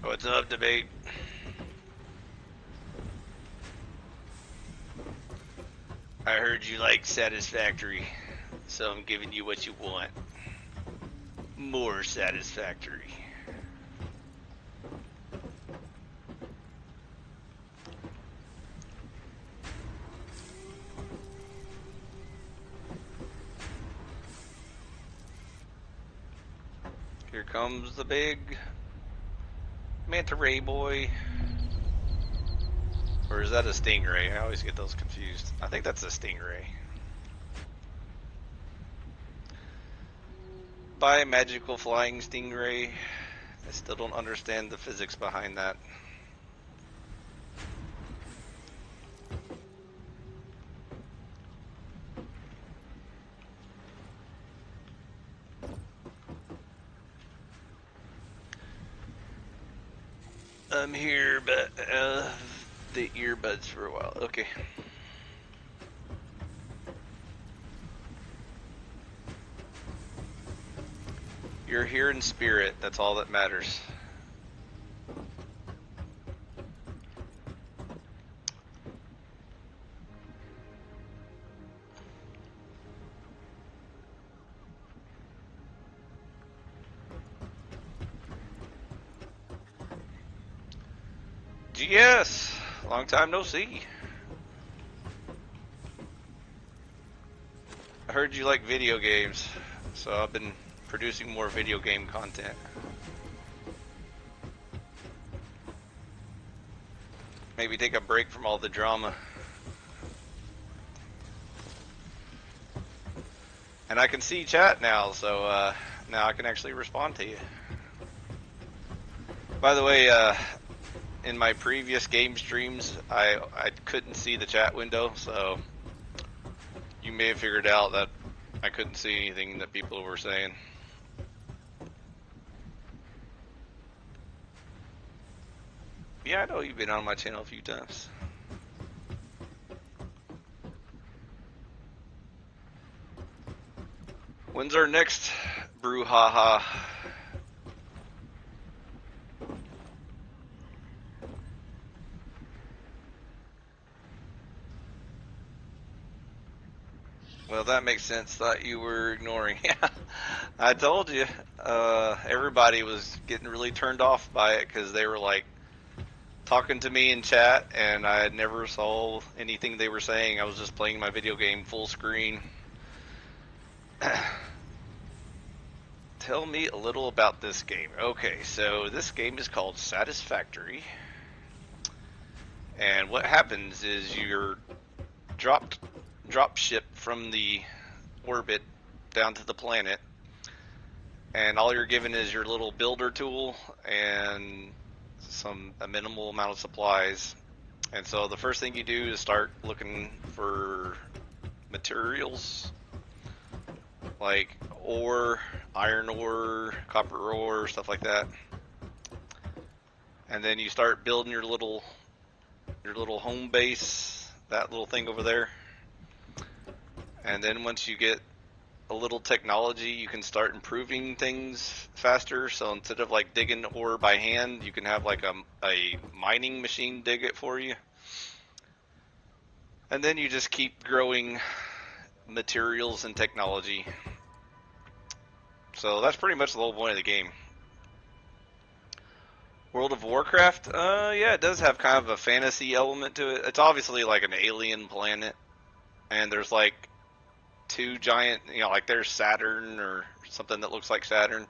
What's up, debate? I heard you like Satisfactory, so I'm giving you what you want. More Satisfactory. Here comes the big manta ray boy. Or is that a stingray? I always get those confused. I think that's a stingray. By magical flying stingray. I still don't understand the physics behind that. I'm here, but the earbuds for a while. Okay. You're here in spirit. That's all that matters. GS! Long time no see. I heard you like video games, so I've been producing more video game content. Maybe take a break from all the drama. And I can see chat now, so now I can actually respond to you. By the way, in my previous game streams, I couldn't see the chat window, so you may have figured out that I couldn't see anything that people were saying. Yeah, I know you've been on my channel a few times. When's our next brouhaha? Well, that makes sense. Thought you were ignoring. Yeah, I told you. Everybody was getting really turned off by it because they were like talking to me in chat, and I never saw anything they were saying. I was just playing my video game full screen. Tell me a little about this game. Okay, so this game is called Satisfactory, and what happens is you're drop ship from the orbit down to the planet, and all you're given is your little builder tool and a minimal amount of supplies. And so the first thing you do is start looking for materials like ore, iron ore, copper ore, stuff like that. And then you start building your little home base, that little thing over there. And then once you get a little technology, you can start improving things faster. So instead of like digging ore by hand, you can have like a mining machine dig it for you. And then you just keep growing materials and technology. So that's pretty much the whole point of the game. World of Warcraft, yeah, it does have kind of a fantasy element to it. It's obviously like an alien planet, and there's like two giant, like there's Saturn or something that looks like Saturn,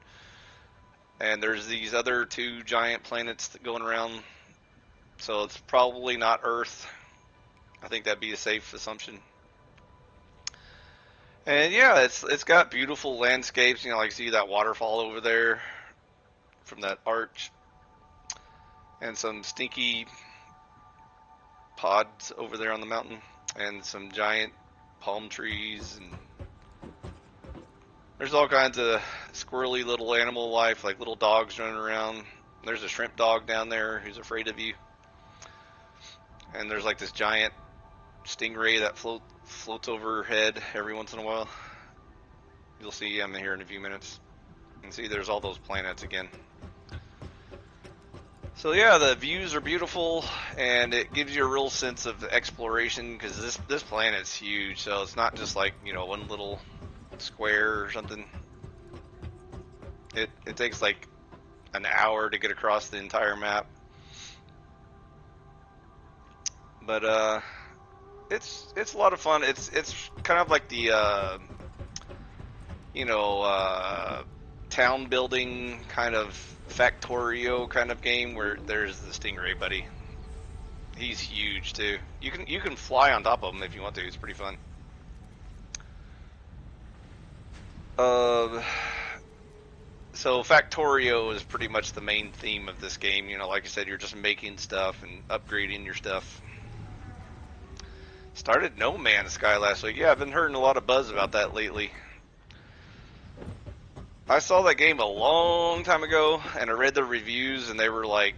and there's these other two giant planets going around, so it's probably not Earth. I think that'd be a safe assumption. And yeah, it's got beautiful landscapes, like see that waterfall over there from that arch, and some stinky pods over there on the mountain, and some giant palm trees, and there's all kinds of squirrely little animal life, like little dogs running around. There's a shrimp dog down there who's afraid of you, and there's like this giant stingray that floats overhead every once in a while. You'll see I'm here in a few minutes, and see there's all those planets again. So yeah, the views are beautiful, and it gives you a real sense of exploration because this planet's huge. So it's not just like one little square or something. It takes like an hour to get across the entire map. But it's a lot of fun. It's kind of like the you know town building kind of Factorio kind of game where there's the Stingray buddy. He's huge too. You can fly on top of him if you want to. It's pretty fun. Uh, so Factorio is pretty much the main theme of this game. Like I said, you're just making stuff and upgrading your stuff. Started No Man's Sky last week. Yeah, I've been hearing a lot of buzz about that lately. I saw that game a long time ago, and I read the reviews, and they were like,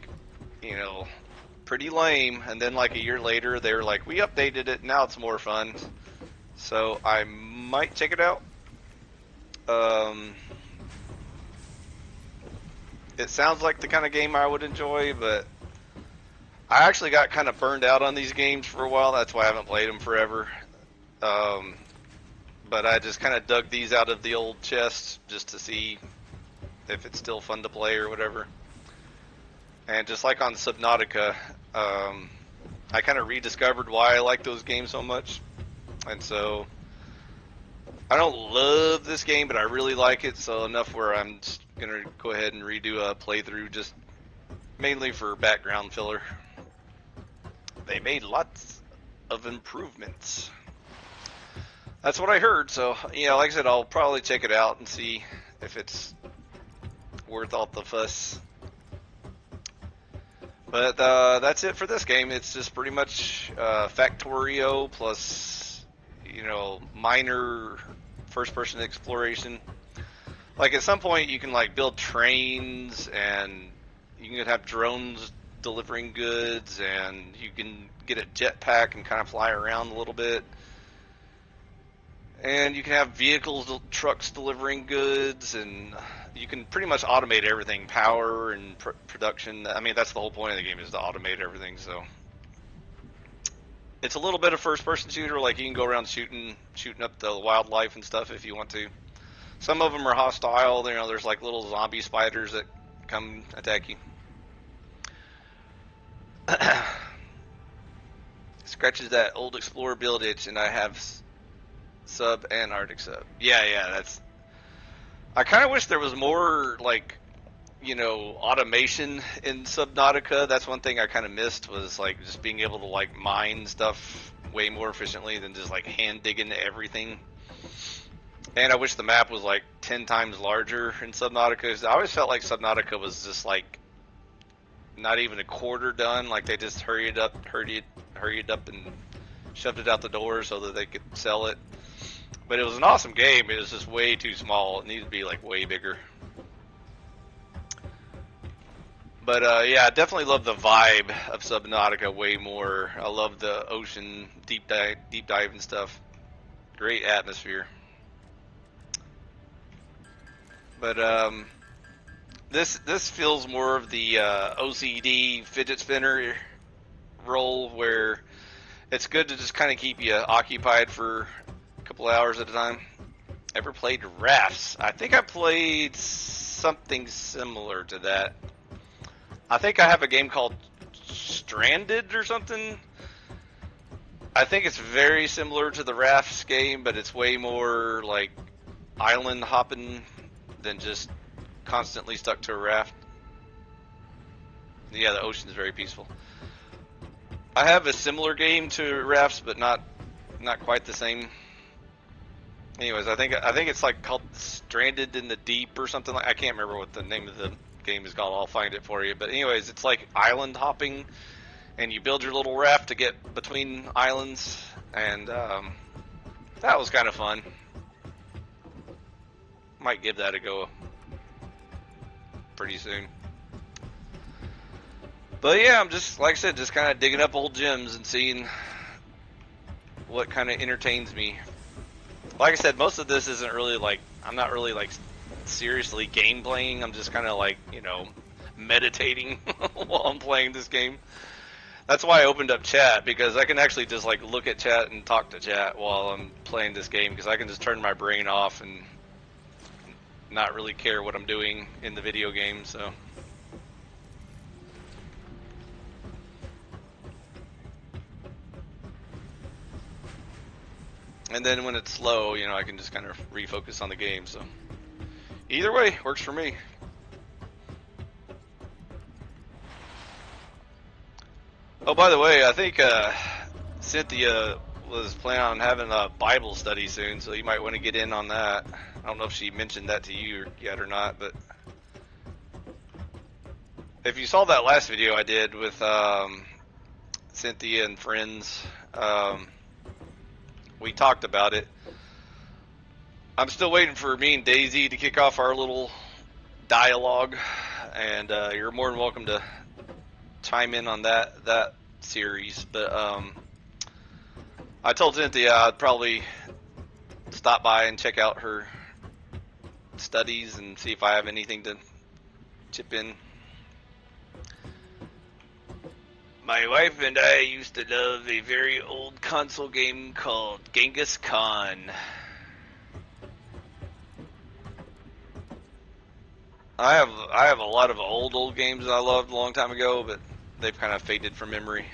pretty lame. And then like a year later, they were like, we updated it, now it's more fun. So I might check it out. It sounds like the kind of game I would enjoy, but I actually got kind of burned out on these games for a while. That's why I haven't played them forever. But I just kind of dug these out of the old chest just to see if it's still fun to play or whatever. And just like on Subnautica, I kind of rediscovered why I like those games so much. And so I don't love this game, but I really like it, so enough where I'm just going to go ahead and redo a playthrough just mainly for background filler. They made lots of improvements. That's what I heard, so like I said, I'll probably check it out and see if it's worth all the fuss. But that's it for this game. It's just pretty much Factorio plus, minor first-person exploration. Like at some point, you can like build trains, and you can have drones delivering goods, and you can get a jetpack and kind of fly around a little bit. And you can have vehicles, trucks delivering goods, and you can pretty much automate everything, power and production. I mean, that's the whole point of the game, is to automate everything. So it's a little bit of first-person shooter. Like you can go around shooting up the wildlife and stuff if you want to. Some of them are hostile. There's like little zombie spiders that come attack you. Scratches that old Explorer build itch, and I have sub and Arctic sub. Yeah, that's. I kind of wish there was more like, automation in Subnautica. That's one thing I kind of missed, was like just being able to like mine stuff way more efficiently than just like hand digging everything. And I wish the map was like 10 times larger in Subnautica. I always felt like Subnautica was just like not even a quarter done. Like they just hurried up and shoved it out the door so that they could sell it. But it was an awesome game. It was just way too small. It needed to be like way bigger. But yeah, I definitely love the vibe of Subnautica way more. I love the ocean deep dive and stuff. Great atmosphere. But this feels more of the OCD fidget spinner role, where it's good to just kind of keep you occupied for a couple hours at a time. Ever played Rafts? I think I played something similar to that. I think I have a game called Stranded or something. I think it's very similar to the Rafts game, but it's way more like island hopping than just constantly stuck to a raft. Yeah, the ocean is very peaceful. I have a similar game to Rafts, but not quite the same. Anyways, I think it's like called Stranded in the Deep or something like. I can't remember what the name of the game is called. I'll find it for you. But anyways, it's like island hopping, and you build your little raft to get between islands, and that was kind of fun. Might give that a go pretty soon. But yeah, I'm just, like I said, just kind of digging up old gems and seeing what kind of entertains me. Like I said, most of this isn't really like, I'm not really like seriously game playing. I'm just kind of like, meditating while I'm playing this game. That's why I opened up chat, because I can actually just like look at chat and talk to chat while I'm playing this game, because I can just turn my brain off and not really care what I'm doing in the video game. So and then when it's slow, you know, I can just kind of refocus on the game. So either way works for me. Oh, by the way, I think Cynthia was planning on having a Bible study soon, so you might want to get in on that. I don't know if she mentioned that to you yet or not, but if you saw that last video I did with Cynthia and friends, we talked about it. I'm still waiting for me and Daisy to kick off our little dialogue, and you're more than welcome to chime in on that series. But I told Cynthia I'd probably stop by and check out her studies and see if I have anything to chip in. My wife and I used to love a very old console game called Genghis Khan. I have a lot of old games that I loved a long time ago, but they've kind of faded from memory.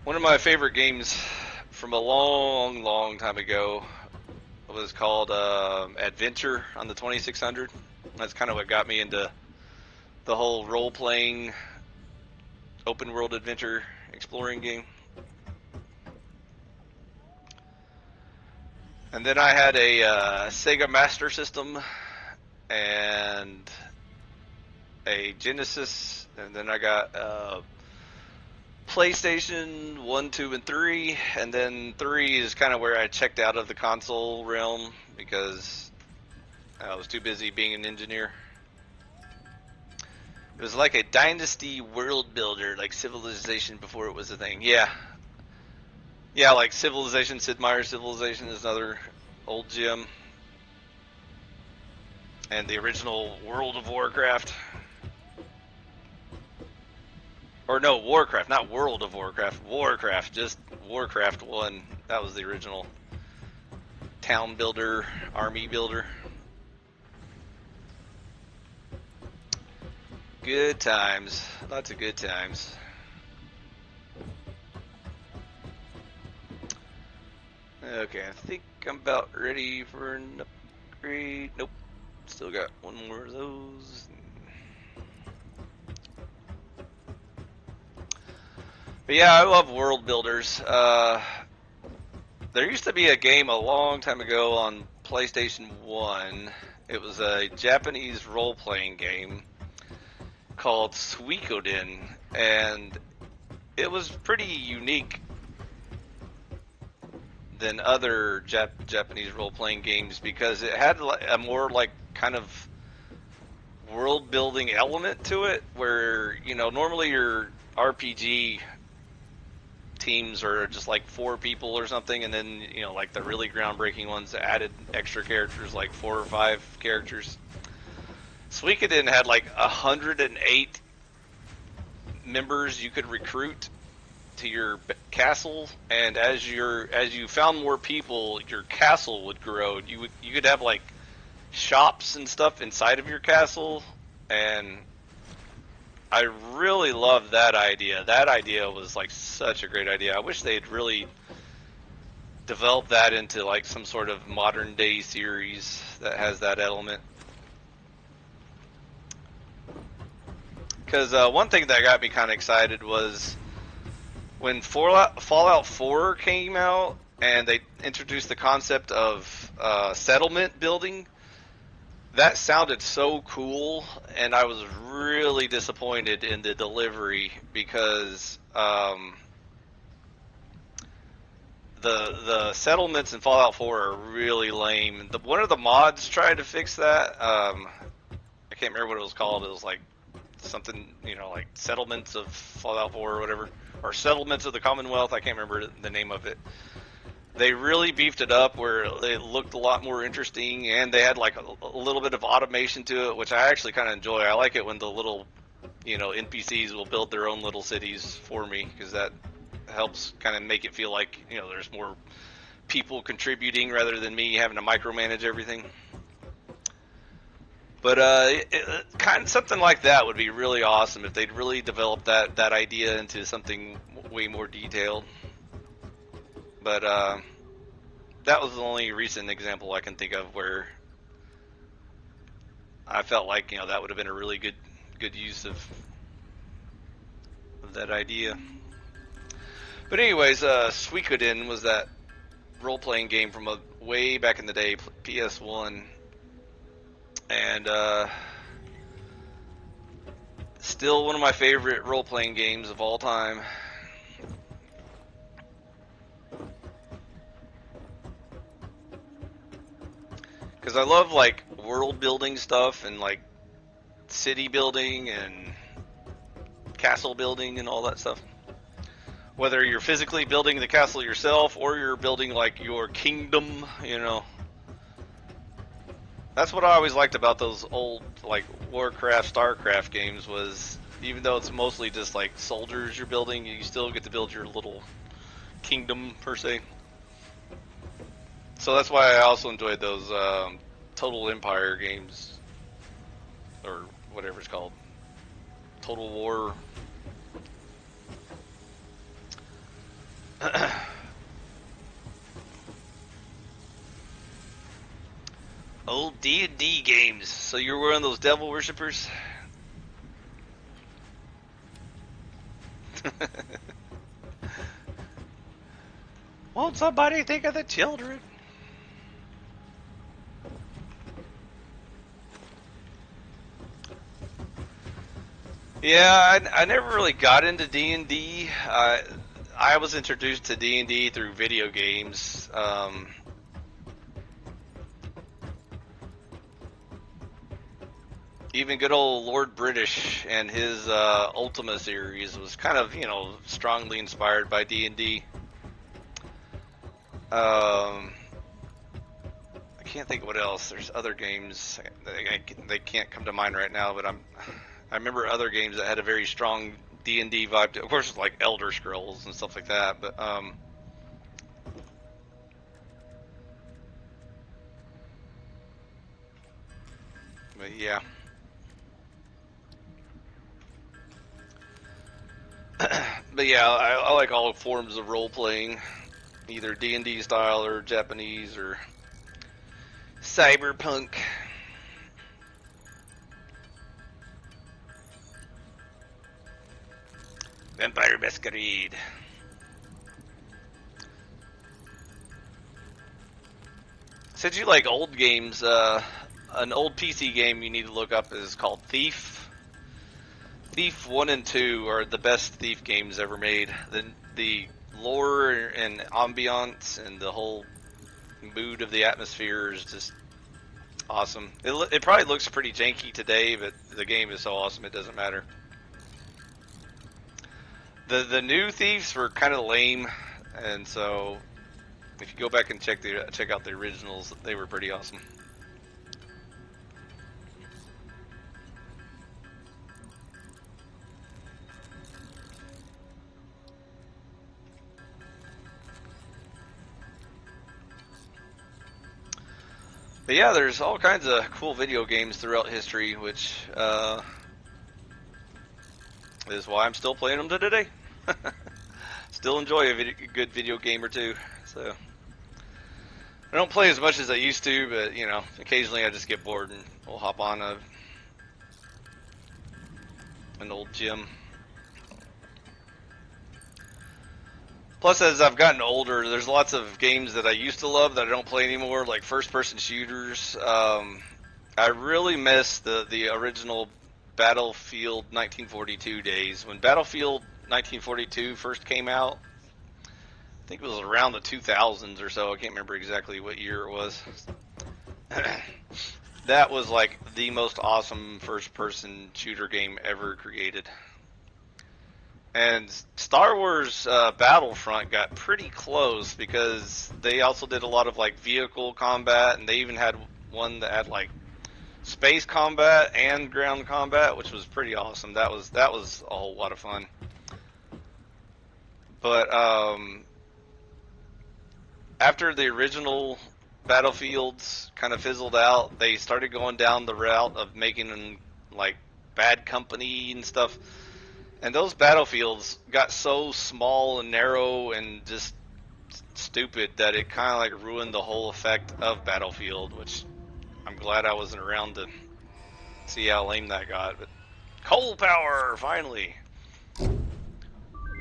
One of my favorite games from a long time ago was called Adventure on the 2600. That's kind of what got me into the whole role-playing, open-world adventure exploring game. And then I had a Sega Master System and a Genesis, and then I got PlayStation 1, 2, and 3, and then 3 is kind of where I checked out of the console realm because I was too busy being an engineer. It was like a dynasty world builder, like Civilization before it was a thing. Yeah, like Civilization, Sid Meier's Civilization is another old gem. And the original World of Warcraft. Or no, Warcraft, not World of Warcraft. Warcraft, just Warcraft 1. That was the original town builder, army builder. Good times. Lots of good times. Okay, I think I'm about ready for an upgrade. Nope. Still got one more of those. But yeah, I love world builders. There used to be a game a long time ago on PlayStation 1. It was a Japanese role-playing game called Suikoden, and it was pretty unique than other Japanese role-playing games because it had a more like kind of world-building element to it, where, you know, normally your RPG teams are just like 4 people or something, and then, you know, like the really groundbreaking ones added extra characters, like 4 or 5 characters. Suikoden had like 108 members you could recruit to your castle, and as you found more people, your castle would grow. You could have like shops and stuff inside of your castle, and I really loved that idea. That idea was like such a great idea. I wish they had really developed that into like some sort of modern day series that has that element. Because one thing that got me kind of excited was when Fallout 4 came out and they introduced the concept of settlement building. That sounded so cool, and I was really disappointed in the delivery because the settlements in Fallout 4 are really lame. One of the mods tried to fix that. I can't remember what it was called. It was like something, you know, like Settlements of Fallout 4 or whatever, or Settlements of the Commonwealth. I can't remember the name of it. They really beefed it up where it looked a lot more interesting, and they had like a little bit of automation to it, which I actually kind of enjoy. I like it when the little, NPCs will build their own little cities for me, because that helps kind of make it feel like, there's more people contributing rather than me having to micromanage everything. But kind of something like that would be really awesome if they'd really develop that idea into something way more detailed. But that was the only recent example I can think of where I felt like that would have been a really good use of that idea. But anyways, Suikoden was that role-playing game from way back in the day, PS1, and still one of my favorite role-playing games of all time. Because I love like world building stuff and like city building and castle building and all that stuff. Whether you're physically building the castle yourself or you're building like your kingdom, That's what I always liked about those old like Warcraft, Starcraft games was even though it's mostly just like soldiers you're building, you still get to build your little kingdom per se. So that's why I also enjoyed those Total Empire games, or whatever it's called, Total War. Old D&D games. So you're one of those devil worshippers? Won't somebody think of the children? Yeah, I never really got into D&D. I was introduced to D&D through video games. Even good old Lord British and his Ultima series was kind of, strongly inspired by D&D. I can't think of what else. There's other games. They can't come to mind right now, but I remember other games that had a very strong D&D vibe. Of course, like Elder Scrolls and stuff like that. But yeah. But yeah, I like all forms of role playing, either D&D style or Japanese or cyberpunk. Vampire Masquerade. Since you like old games, an old PC game you need to look up is called Thief. Thief 1 and 2 are the best Thief games ever made. The lore and ambiance and the whole mood of the atmosphere is just awesome. It probably looks pretty janky today, but the game is so awesome it doesn't matter. The new Thieves were kind of lame, and so if you go back and check out the originals, they were pretty awesome. But yeah, there's all kinds of cool video games throughout history, which is why I'm still playing them to today. Still enjoy a good video game or two. So I don't play as much as I used to, but occasionally I just get bored and we'll hop on an old gym. Plus, as I've gotten older, there's lots of games that I used to love that I don't play anymore, like first-person shooters. I really miss the original Battlefield 1942 days. When Battlefield 1942 first came out, I think it was around the 2000s or so. I can't remember exactly what year it was. That was like the most awesome first-person shooter game ever created. And Star Wars Battlefront got pretty close because they also did a lot of like vehicle combat, and they even had one that had like space combat and ground combat, which was pretty awesome. That was a whole lot of fun. But after the original Battlefields kind of fizzled out, they started going down the route of making like Bad Company and stuff. And those battlefields got so small and narrow and just stupid that it kind of like ruined the whole effect of Battlefield, which I'm glad I wasn't around to see how lame that got. But coal power, finally.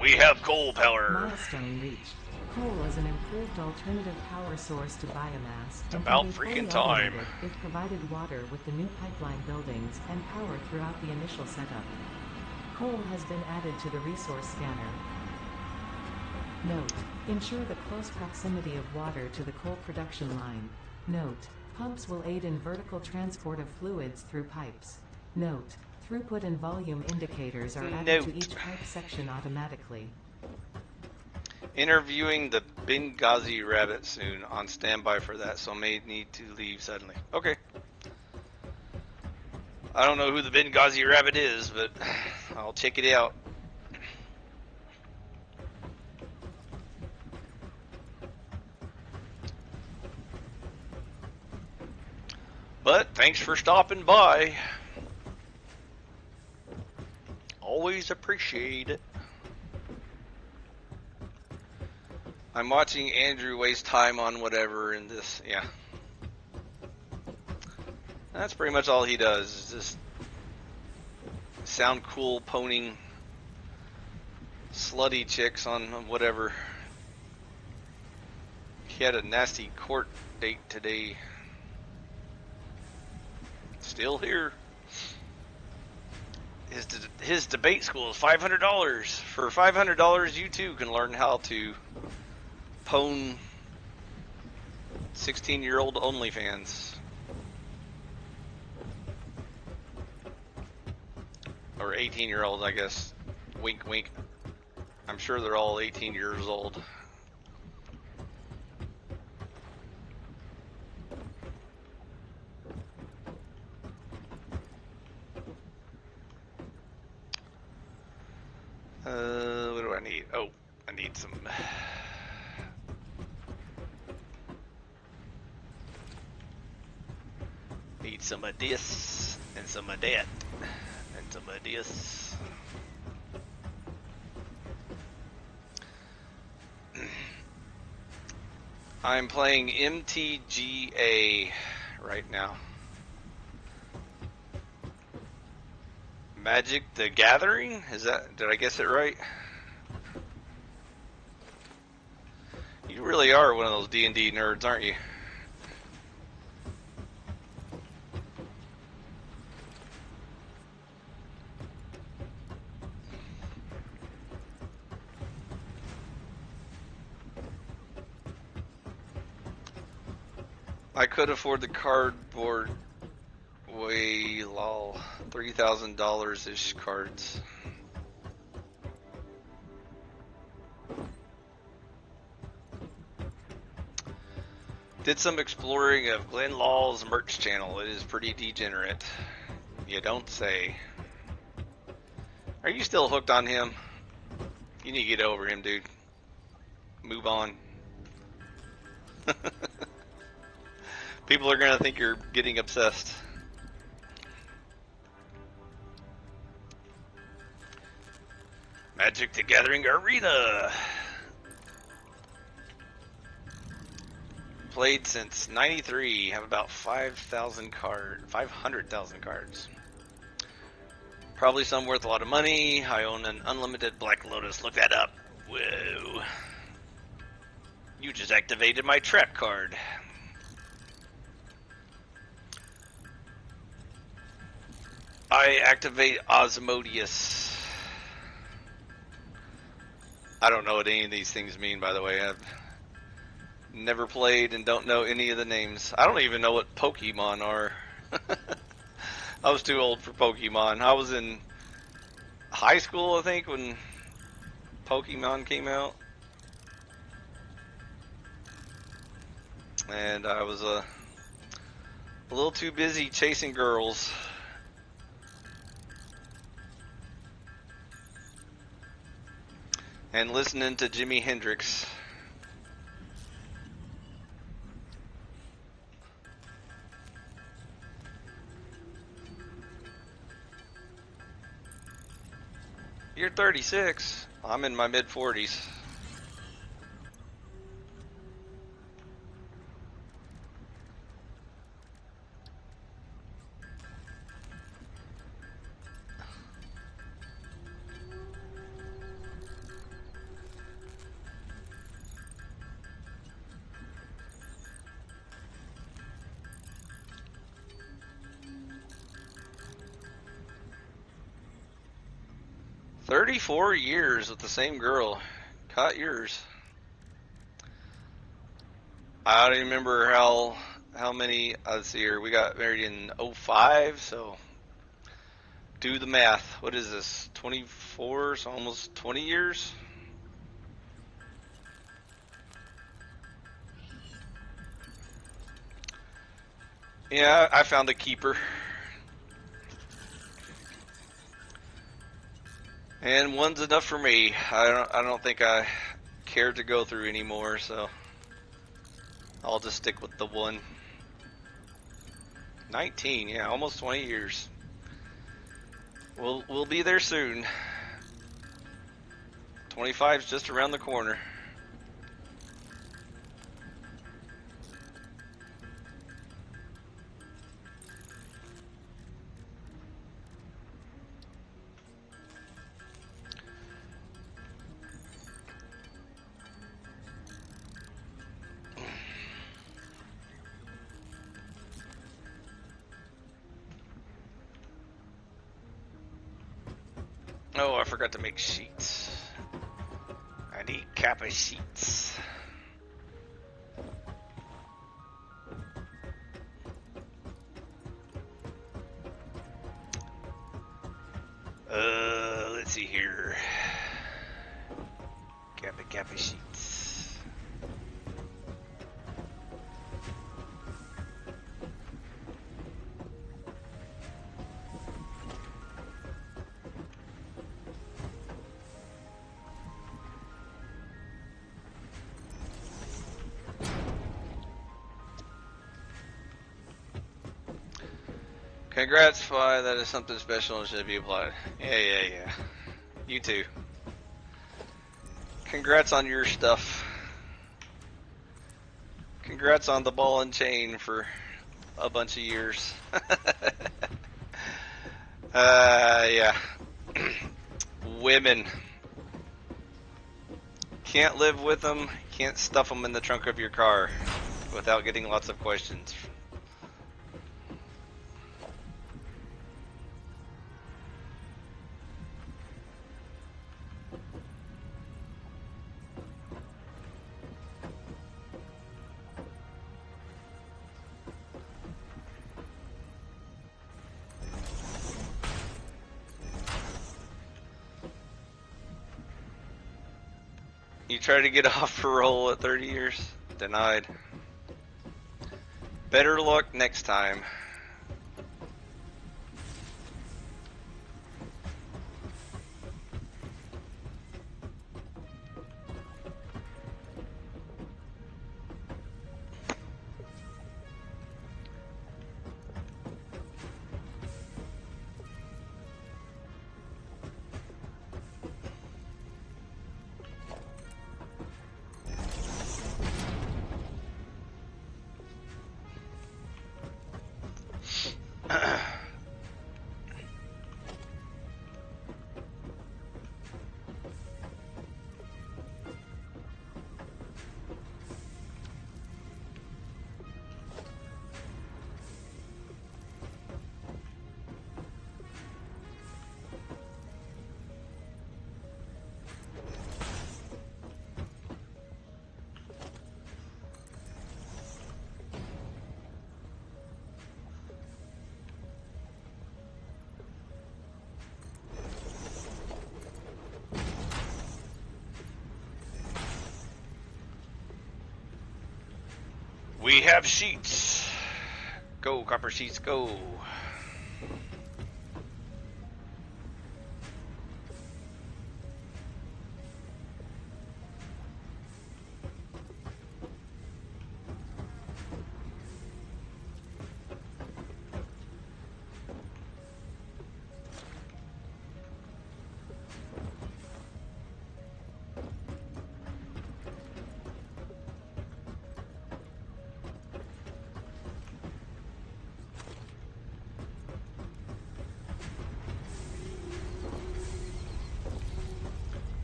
We have coal power. Milestone reached. Coal is an improved alternative power source to biomass and About can be fully freaking time. automated if provided water with the new pipeline buildings and power throughout the initial setup. Coal has been added to the resource scanner. Note: ensure the close proximity of water to the coal production line. Note: pumps will aid in vertical transport of fluids through pipes. Note: throughput and volume indicators are added to each pipe section automatically. Interviewing the Benghazi rabbit soon. On standby for that, so may need to leave suddenly. Okay. I don't know who the Benghazi rabbit is, but I'll check it out. But thanks for stopping by. Always appreciate it. I'm watching Andrew waste time on whatever in this, yeah. That's pretty much all he does, is just sound cool poning slutty chicks on whatever. He had a nasty court date today. Still here. His debate school is $500. For $500, you too can learn how to pwn 16-year-old OnlyFans. Or 18-year-olds, I guess. Wink, wink. I'm sure they're all 18 years old. What do I need? Oh, I need some. Need some of this and some of that and some of this. I'm playing MTGA right now. Magic the Gathering? Did I guess it right? You really are one of those D&D nerds, aren't you? I could afford the cardboard way lol. $3,000 ish cards. Did some exploring of Glenn Law's merch channel. It is pretty degenerate. You don't say. Are you still hooked on him? You need to get over him, dude. Move on. People are gonna think you're getting obsessed. Magic the Gathering Arena. Played since '93. Have about 500,000 cards. Probably some worth a lot of money. I own an unlimited Black Lotus. Look that up. Whoa. You just activated my trap card. I activate Osmodeus. I don't know what any of these things mean, by the way. I've never played and don't know any of the names. I don't even know what Pokemon are. I was too old for Pokemon. I was in high school, I think, when Pokemon came out, and I was a little too busy chasing girls. And listening to Jimi Hendrix. You're 36. I'm in my mid 40s. "34 years with the same girl. Caught yours." I don't even remember how many. Let's see here. We got married in '05, so do the math. What is this? 24, so almost 20 years. Yeah, I found a keeper. And one's enough for me. I don't think I care to go through anymore, so I'll just stick with the one. 19, yeah, almost 20 years. We'll be there soon. 25's just around the corner. Oh, I forgot to make sheets. I need Kappa sheets. Let's see here. Kappa sheets. Congrats, Fly. That is something special and should be applied. Yeah. You too. Congrats on your stuff. Congrats on the ball and chain for a bunch of years. Yeah. Women. Can't live with them, can't stuff them in the trunk of your car without getting lots of questions. You try to get off parole at 30 years? Denied. Better luck next time. We have sheets. Go, copper sheets, go.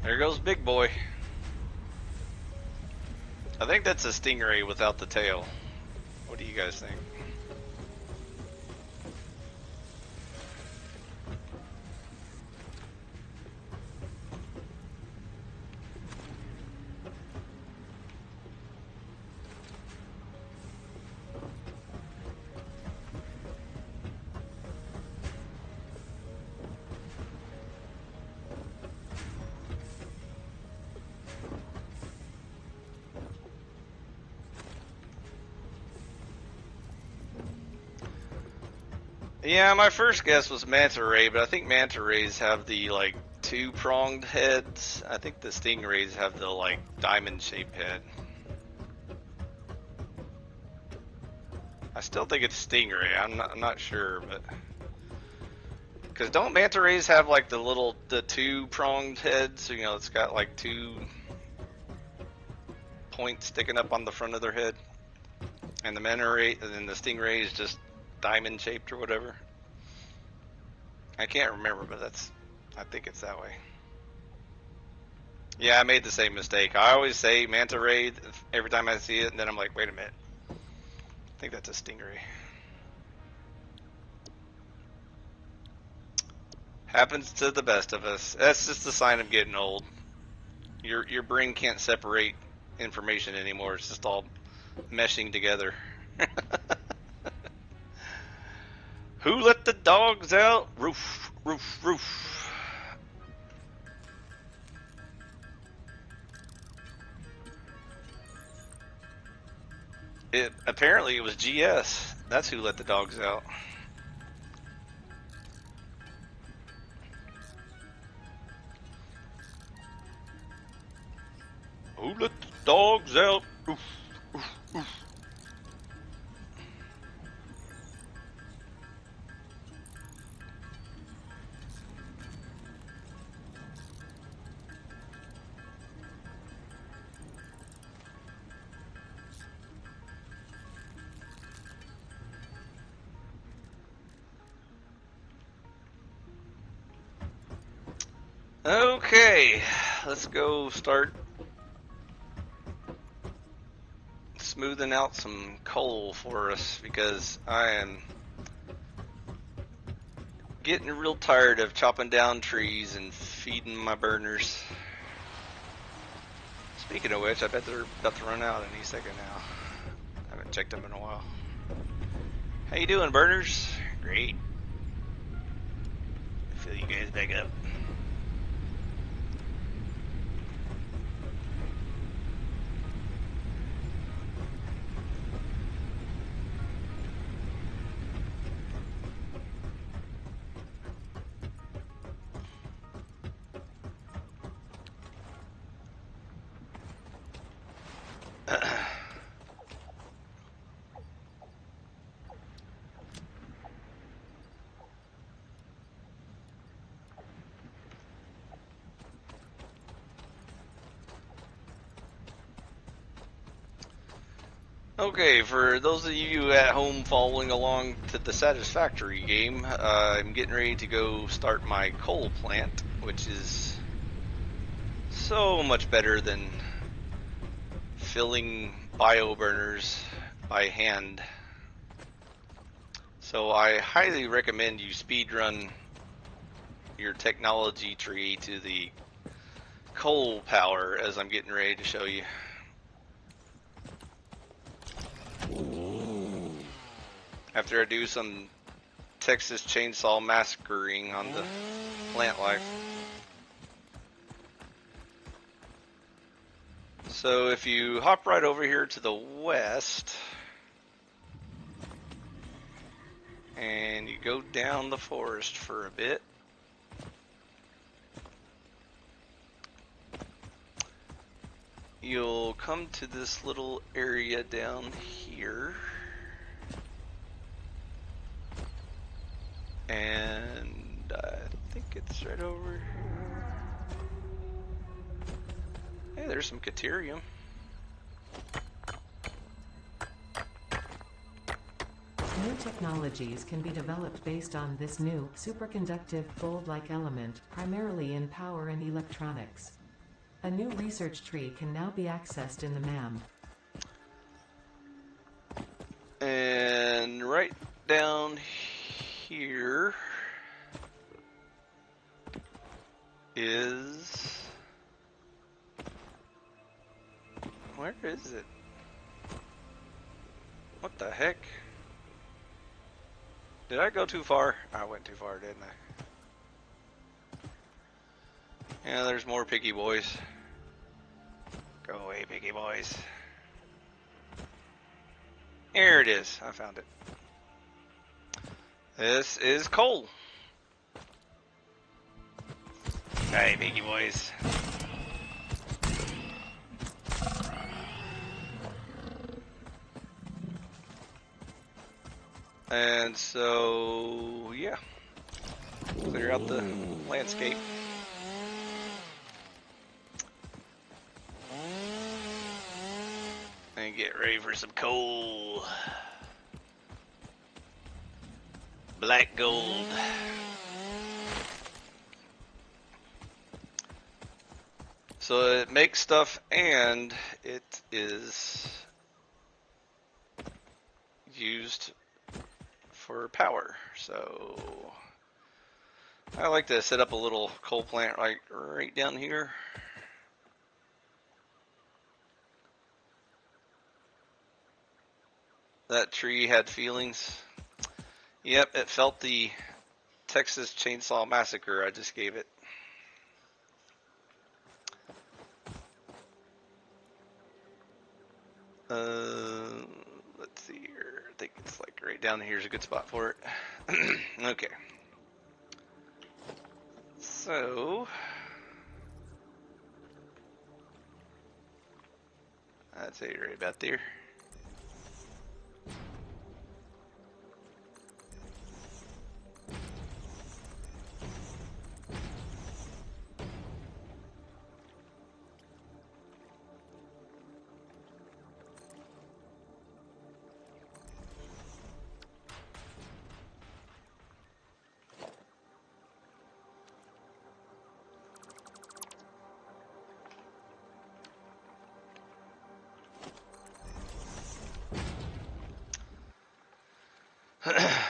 There goes Big Boy. I think that's a stingray without the tail. What do you guys think? Yeah, my first guess was manta ray, but I think manta rays have the like two-pronged heads. I think the stingrays have the like diamond-shaped head. I still think it's stingray. I'm not sure, but because don't manta rays have like the two-pronged heads? You know, it's got like two points sticking up on the front of their head, and the manta ray and then the stingray is just diamond-shaped or whatever. I can't remember, but I think it's that way. Yeah, I made the same mistake. I always say manta ray every time I see it, and then I'm like, wait a minute. I think that's a stingray. Happens to the best of us. That's just a sign of getting old. Your brain can't separate information anymore. It's just all meshing together. Who let the dogs out? Roof, roof, roof. Apparently it was GS. That's who let the dogs out. Who let the dogs out? Oof, oof, oof. Okay, let's go start smoothing out some coal for us because I am getting real tired of chopping down trees and feeding my burners. Speaking of which, I bet they're about to run out any second now. I haven't checked them in a while. How you doing, burners? Great. Fill you guys back up. Okay, for those of you at home following along to the Satisfactory game, I'm getting ready to go start my coal plant, which is so much better than filling bio burners by hand. So I highly recommend you speedrun your technology tree to the coal power, as I'm getting ready to show you. After I do some Texas Chainsaw Massacring on the plant life. So if you hop right over here to the west, and you go down the forest for a bit. You'll come to this little area down here. And I think it's right over here. Hey, there's some Caterium. New technologies can be developed based on this new, superconductive, gold-like element, primarily in power and electronics. A new research tree can now be accessed in the MAM. And right down here is... Where is it? What the heck? Did I go too far? I went too far, didn't I? Yeah, there's more piggy boys. Go away, piggy boys. Here it is. I found it. This is coal. Hey, piggy boys. And so, yeah. Clear out the landscape. And get ready for some coal. Black gold. So it makes stuff and it is used for power. So I like to set up a little coal plant like right down here. That tree had feelings. Yep, it felt the Texas Chainsaw Massacre I just gave it. Let's see here. I think it's like right down here's a good spot for it. Okay. So I'd say right about there.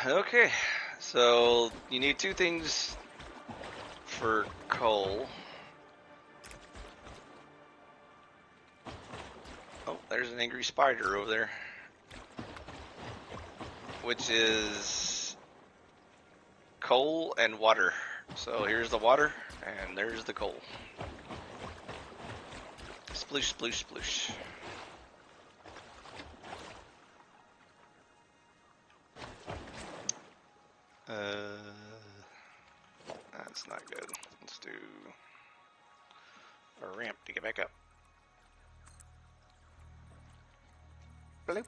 Okay, so you need two things for coal. Oh, there's an angry spider over there, which is coal and water. So here's the water, and there's the coal. Sploosh, sploosh, sploosh. That's not good. Let's do a ramp to get back up. Bloop.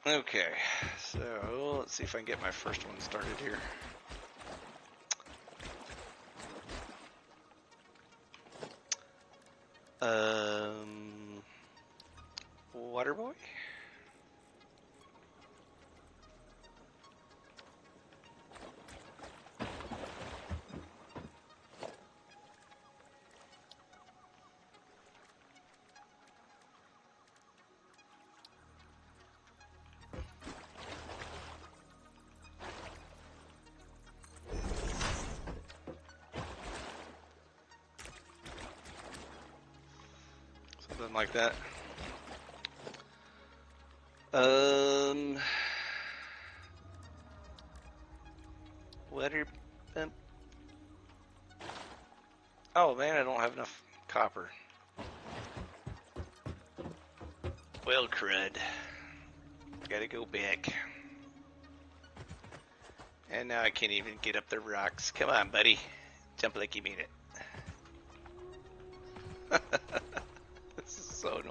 Okay, so let's see if I can get my first one started here. Water boy? Something like that. Weather. Oh man, I don't have enough copper. Well, crud. Gotta go back. And now I can't even get up the rocks. Come on, buddy. Jump like you mean it. This is so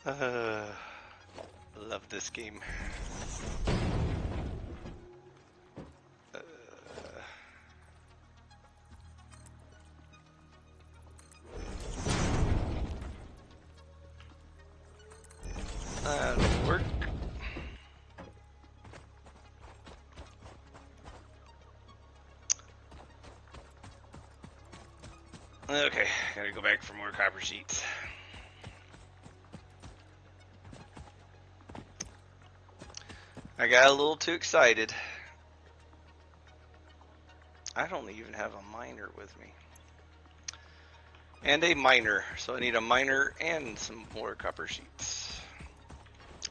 annoying. Love this game. Work. Okay, gotta go back for more copper sheets. I got a little too excited. I don't even have a miner with me. And a miner, so I need a miner and some more copper sheets.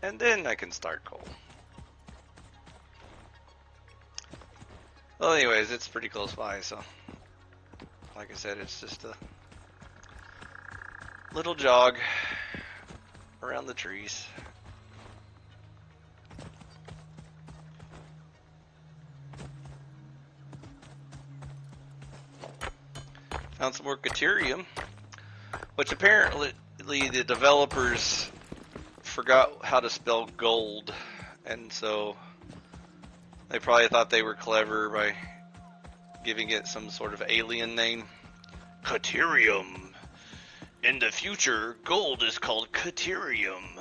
And then I can start coal. Well, anyways, it's pretty close by, so like I said, it's just a little jog around the trees. Found some more Caterium, which apparently the developers forgot how to spell gold, and so they probably thought they were clever by giving it some sort of alien name. Caterium. In the future, gold is called Caterium.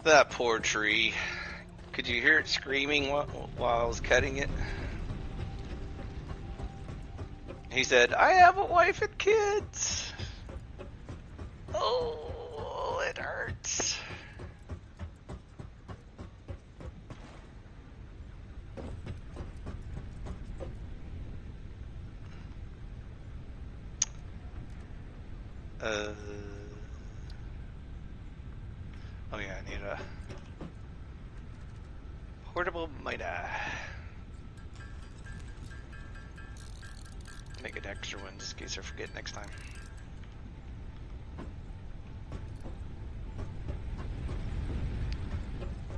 That poor tree. Could you hear it screaming while I was cutting it? He said, I have a wife and kids. Oh, it hurts. Oh yeah, I need a portable miter. Make an extra one just in case I forget next time.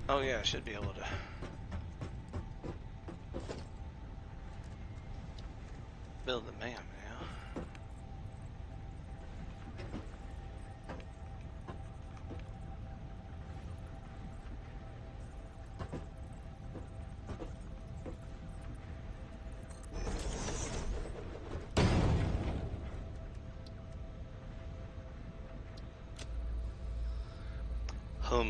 Oh yeah, I should be able to. Build the man now. Oh,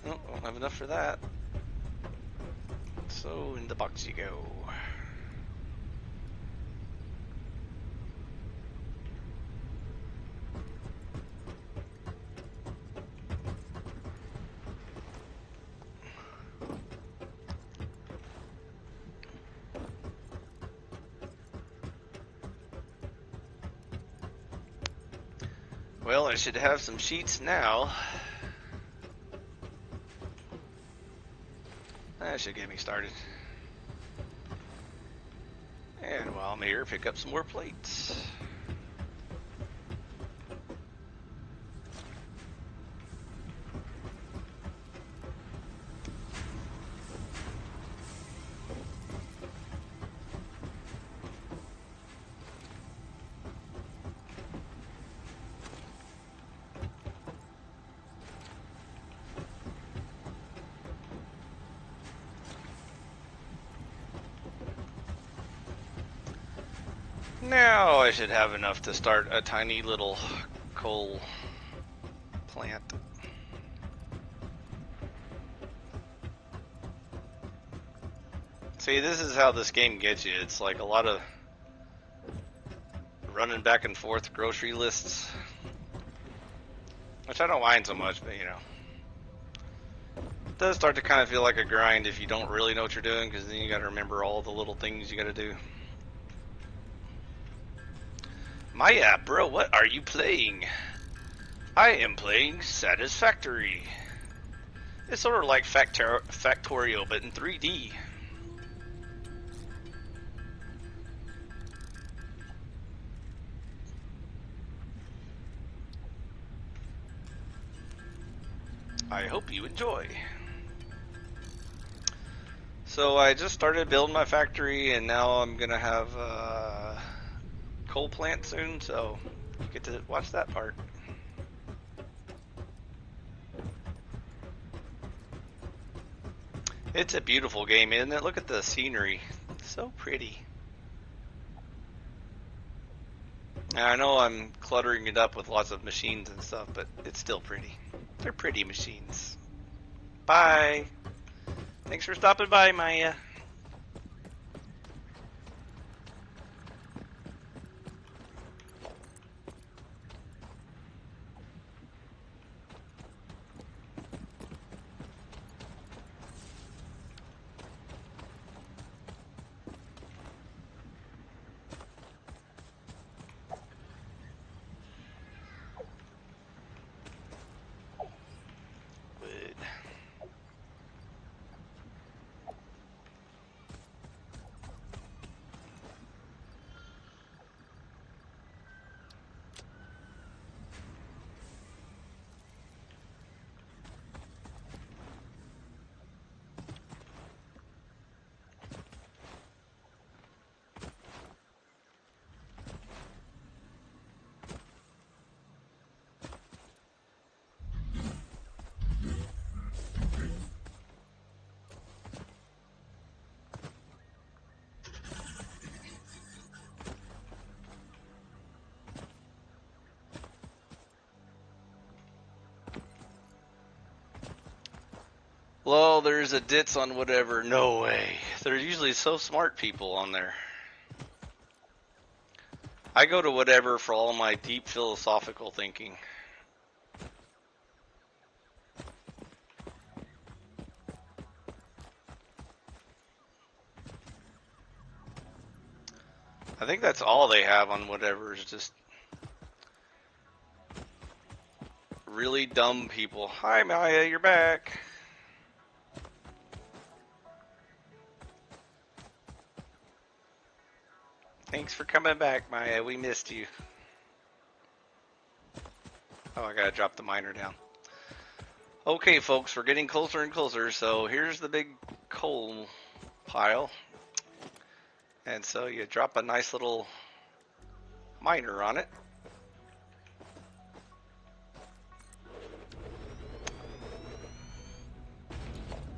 I don't have enough for that. So in the box you go. Well, I should have some sheets now. That should get me started. And while I'm here, pick up some more plates. Now I should have enough to start a tiny little coal plant. See, this is how this game gets you. It's like a lot of running back and forth grocery lists, which I don't mind so much, but you know, it does start to kind of feel like a grind if you don't really know what you're doing, because then you got to remember all the little things you got to do. Maya, bro, what are you playing? I am playing Satisfactory. It's sort of like Factorio, but in 3D. I hope you enjoy. So I just started building my factory, and now I'm gonna have a coal plant soon, so you get to watch that part. It's a beautiful game, isn't it? Look at the scenery. It's so pretty. And I know I'm cluttering it up with lots of machines and stuff, but it's still pretty. They're pretty machines. Bye. Thanks for stopping by, Maya. Wood. Well, there's a ditz on whatever. No way. There's usually so smart people on there. I go to whatever for all my deep philosophical thinking. I think that's all they have on whatever is just really dumb people. Hi, Maya, you're back. Thanks for coming back, Maya. We missed you. Oh, I gotta drop the miner down. Okay, folks, we're getting closer and closer. So here's the big coal pile. And so you drop a nice little miner on it.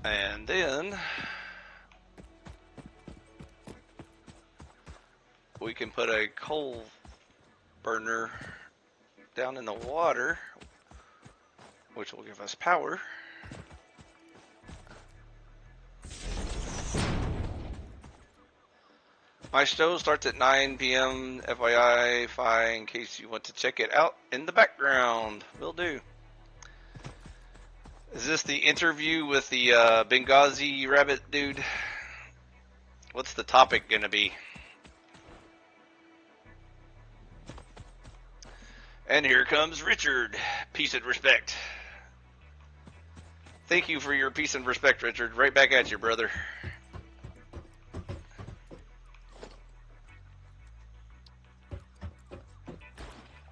And then we can put a coal burner down in the water, which will give us power. My show starts at 9 p.m. FYI, in case you want to check it out in the background. Will do. Is this the interview with the Benghazi rabbit dude? What's the topic gonna be? And here comes Richard. Peace and respect. Thank you for your peace and respect, Richard. Right back at you, brother.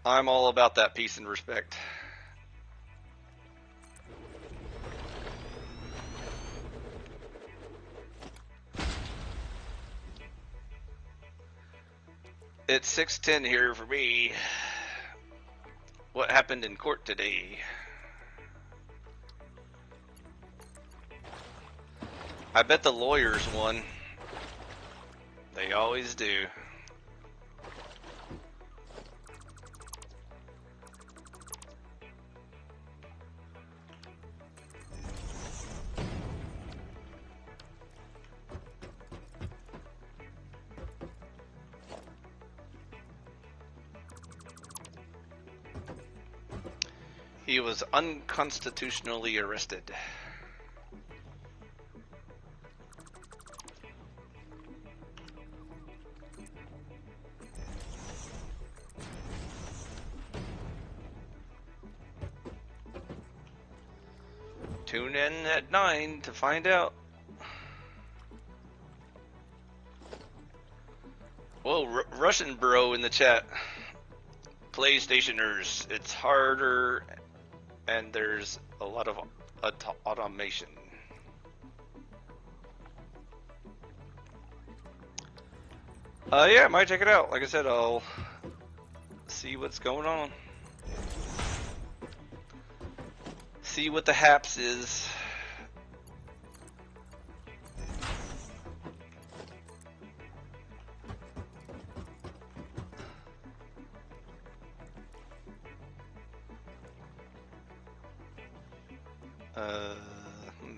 I'm all about that peace and respect. It's 6:10 here for me. What happened in court today? I bet the lawyers won. They always do. He was unconstitutionally arrested. Tune in at 9 to find out. Whoa, Russian bro in the chat. PlayStationers, it's harder and there's a lot of automation. Yeah, I might check it out. Like I said, I'll see what's going on. See what the haps is. Hmm.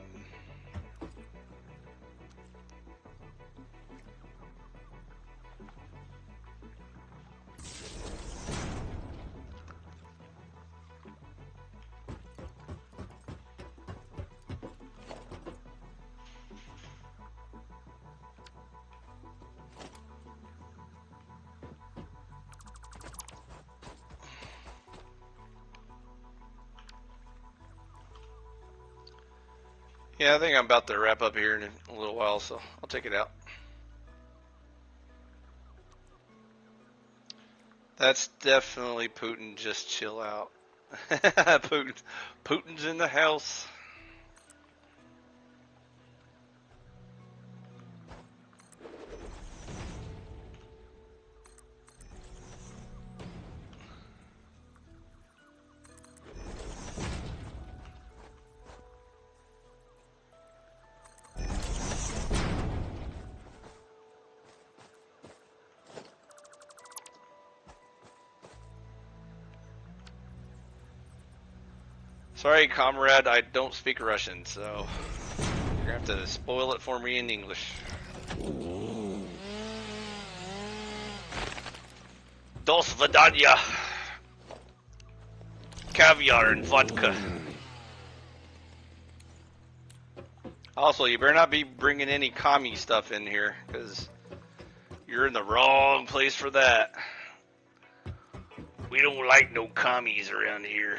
Yeah, I think I'm about to wrap up here in a little while, so I'll check it out. That's definitely Putin. Just chill out. Putin's in the house. Sorry, comrade, I don't speak Russian, so you're gonna have to spoil it for me in English. До свидания. Caviar and vodka. Also, you better not be bringing any commie stuff in here, because you're in the wrong place for that. We don't like no commies around here.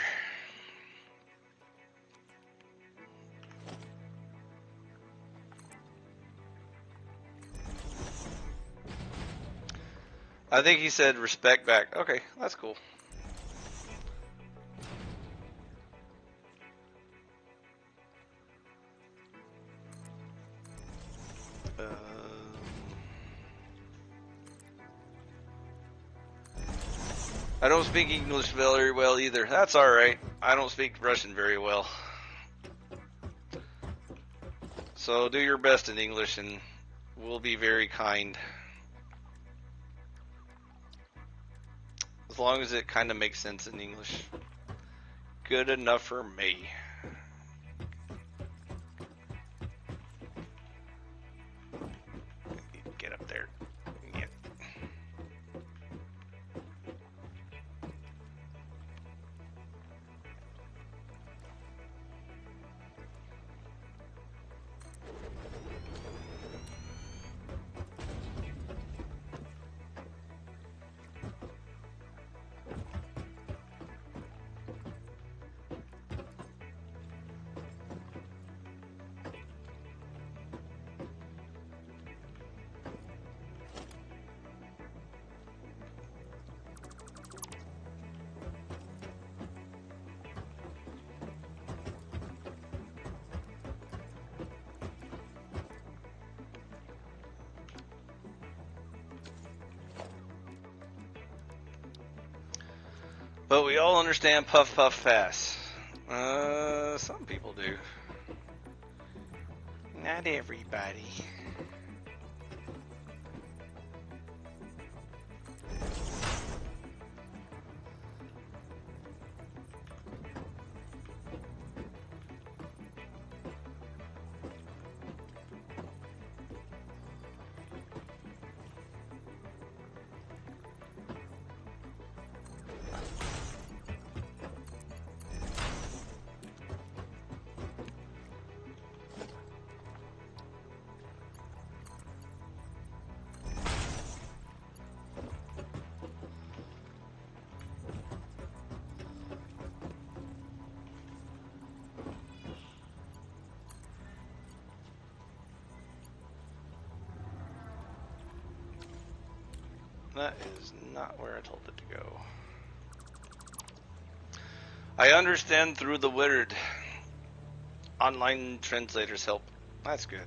I think he said respect back. Okay, that's cool. I don't speak English very well either. That's alright. I don't speak Russian very well. So do your best in English and we'll be very kind. As long as it kind of makes sense in English. Good enough for me. Get up there. Yeah. But we all understand puff puff pass. Some people do. Not everybody. That is not where I told it to go. I understand through the word. Online translators help. That's good.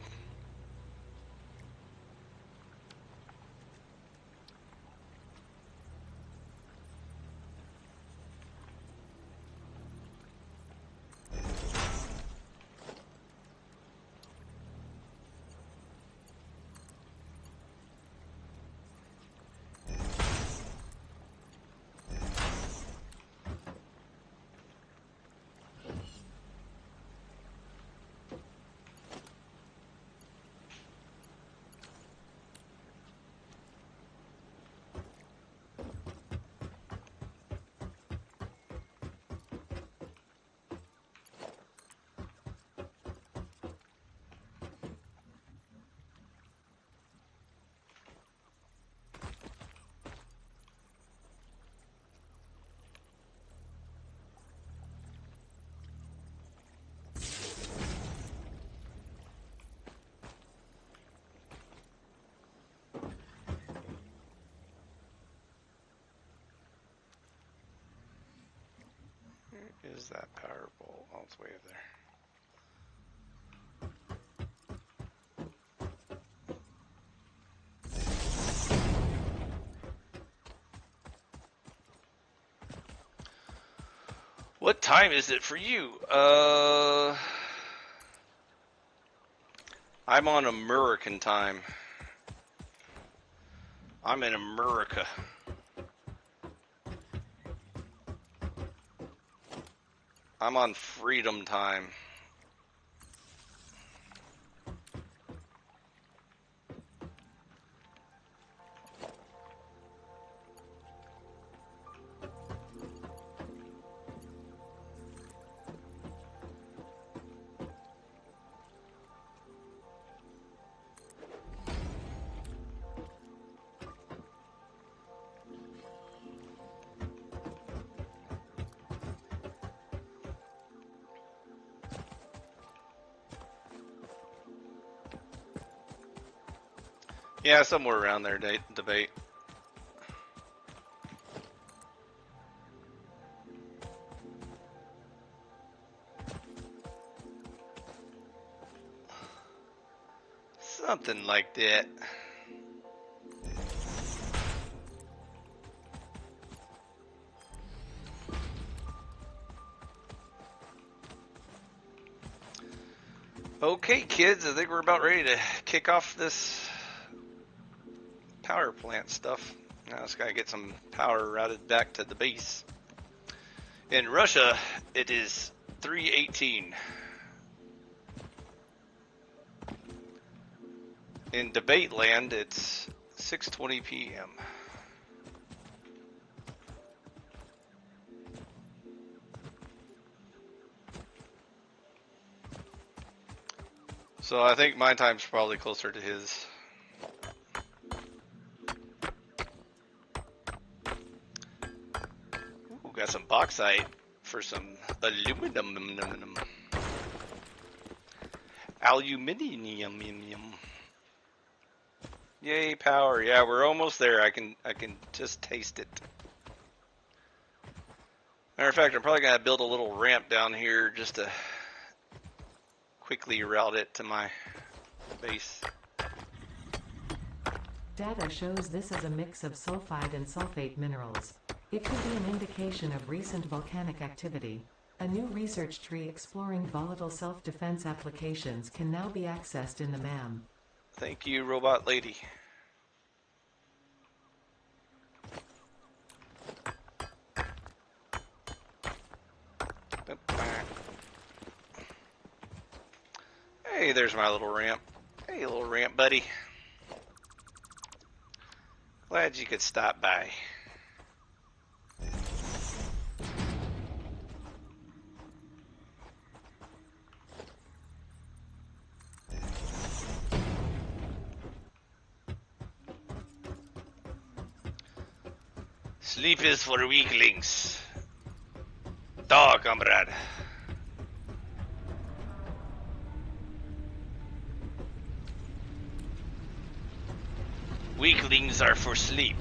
Where is that power pole? Oh, it's way up there. What time is it for you? I'm on American time. I'm in America. I'm on freedom time. Yeah, somewhere around there, debate. Something like that. Okay, kids, I think we're about ready to kick off this power plant stuff. Now I just gotta get some power routed back to the base. In Russia, it is 3:18. In debate land, it's 6:20 p.m. So I think my time's probably closer to his. Ooh, got some bauxite for some aluminum. Aluminium. Yay, power. Yeah, we're almost there. I can just taste it. Matter of fact, I'm probably gonna build a little ramp down here just to quickly route it to my base. Data shows this as a mix of sulfide and sulfate minerals. It could be an indication of recent volcanic activity. A new research tree exploring volatile self-defense applications can now be accessed in the MAM. Thank you, robot lady. Hey, there's my little ramp. Hey, little ramp buddy. Glad you could stop by. Sleep is for weaklings. Da, comrade. Weaklings are for sleep.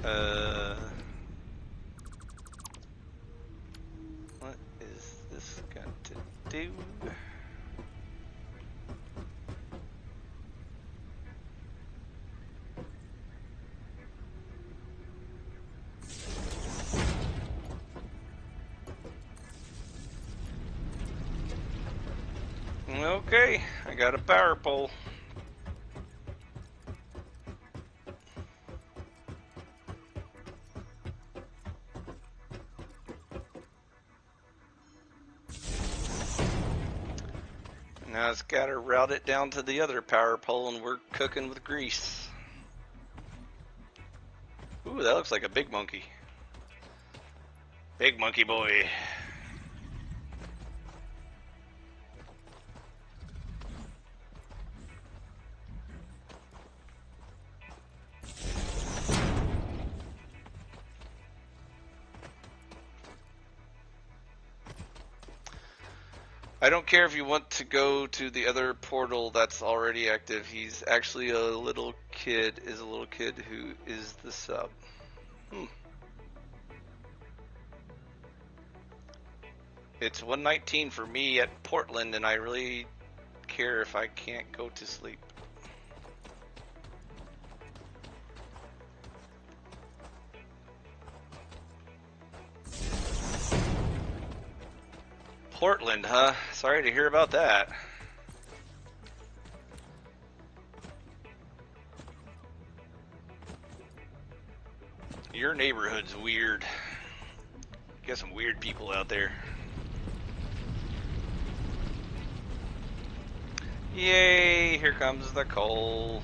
Uh, what is this got to do? Okay, I got a power pole. Now it's got to route it down to the other power pole, and we're cooking with grease. Ooh, that looks like a big monkey. Big monkey boy. I don't care if you want to go to the other portal that's already active. He's actually a little kid, who is the sub. It's 1:19 for me at Portland, and I really care if I can't go to sleep. Portland, huh? Sorry to hear about that. Your neighborhood's weird. You got some weird people out there. Yay, here comes the coal.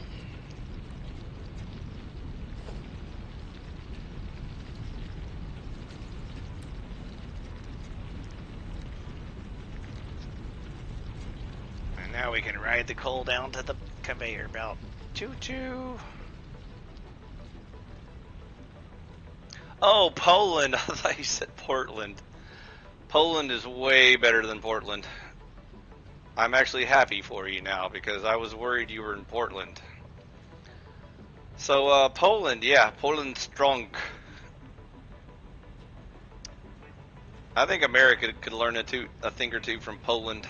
And now we can ride the coal down to the conveyor belt. Choo-choo. Oh, Poland. I thought you said Portland. Poland is way better than Portland. I'm actually happy for you now because I was worried you were in Portland. So, Poland, yeah, Poland's strong. I think America could learn a thing or two from Poland.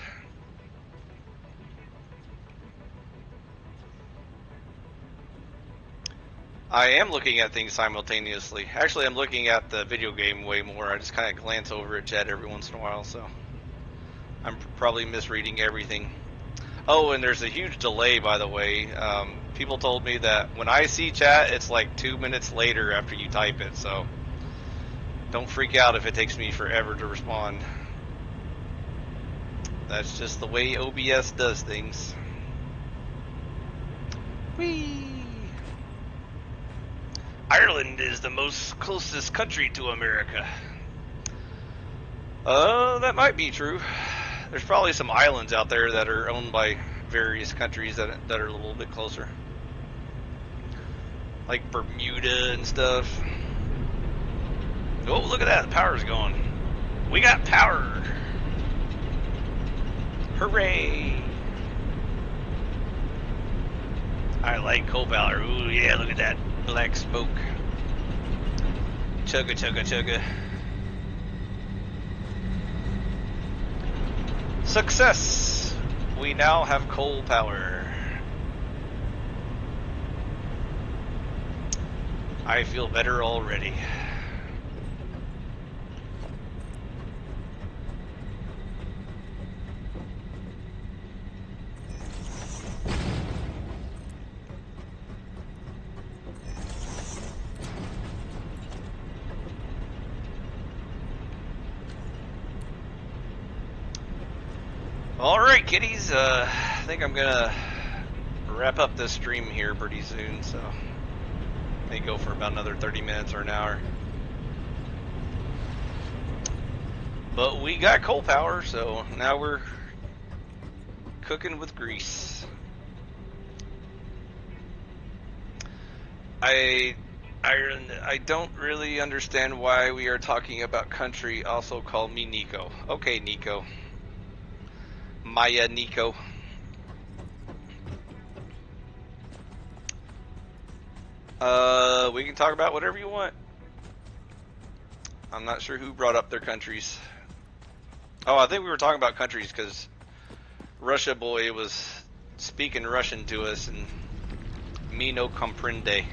I am looking at things simultaneously. Actually, I'm looking at the video game way more. I just kind of glance over at chat every once in a while, so I'm probably misreading everything. Oh, and there's a huge delay, by the way. People told me that when I see chat, it's like 2 minutes later after you type it, so don't freak out if it takes me forever to respond. That's just the way OBS does things. Whee! Ireland is the most closest country to America. That might be true. There's probably some islands out there that are owned by various countries that are a little bit closer. Like Bermuda and stuff. Oh, look at that, the power's gone. We got power. Hooray. I like coal power. Ooh, yeah, look at that black smoke. Chugga, chugga, chugga. Success! We now have coal power. I feel better already. Alright, kiddies, I think I'm gonna wrap up this stream here pretty soon, so may go for about another 30 minutes or an hour. But we got coal power, so now we're cooking with grease. I don't really understand why we are talking about country. Also call me Nico. Okay, Nico. Maya Nico. We can talk about whatever you want. I'm not sure who brought up their countries. Oh, I think we were talking about countries because Russia boy was speaking Russian to us, and me no comprende.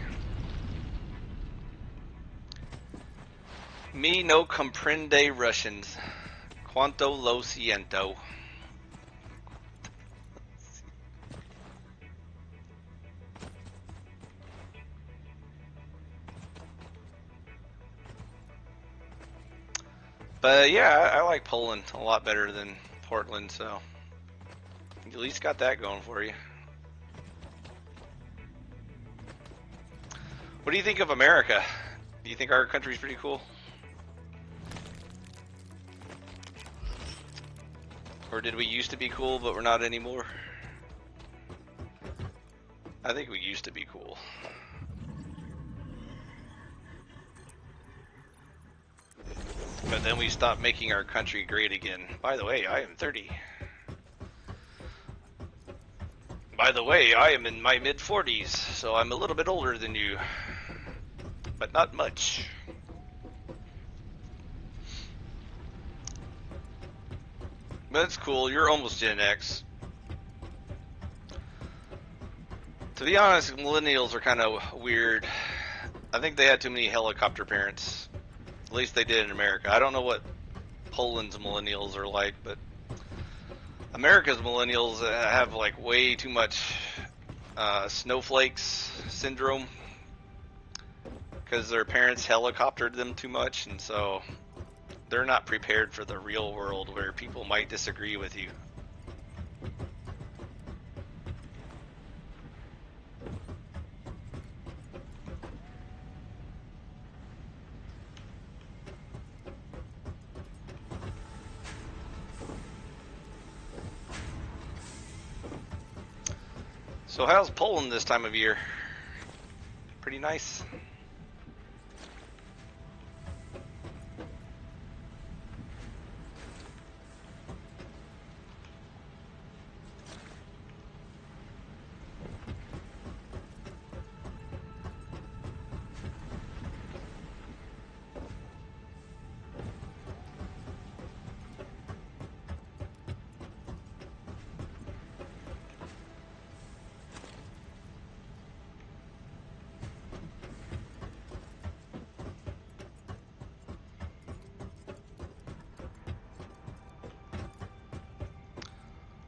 Me no comprende Russians. Cuanto lo siento. But yeah, I like Poland a lot better than Portland, so you at least got that going for you. What do you think of America? Do you think our country's pretty cool? Or did we used to be cool, but we're not anymore? I think we used to be cool. But then we stopped making our country great again. By the way, I am 30. By the way, I am in my mid-40s, so I'm a little bit older than you. But not much. But it's cool, you're almost Gen X. To be honest, millennials are kind of weird. I think they had too many helicopter parents. At least they did in America. I don't know what Poland's millennials are like, but America's millennials have like way too much snowflakes syndrome because their parents helicoptered them too much, and so they're not prepared for the real world where people might disagree with you. So how's Poland this time of year? Pretty nice.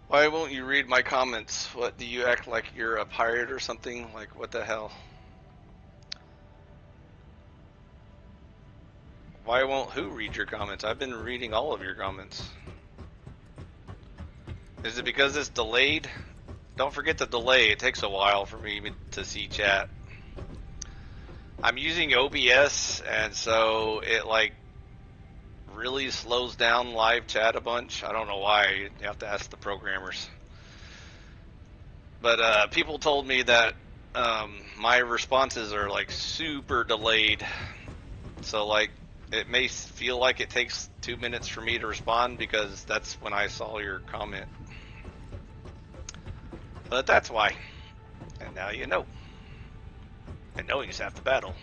Why won't you read my comments? What, do you act like you're a pirate or something? Like, what the hell? Why won't who read your comments? I've been reading all of your comments. Is it because it's delayed? Don't forget the delay. It takes a while for me to see chat. I'm using OBS, and so it like really slows down live chat a bunch. I don't know why. You have to ask the programmers. But people told me that my responses are like super delayed. So like it may feel like it takes 2 minutes for me to respond because that's when I saw your comment. But that's why. And now you know. And knowing is half the battle.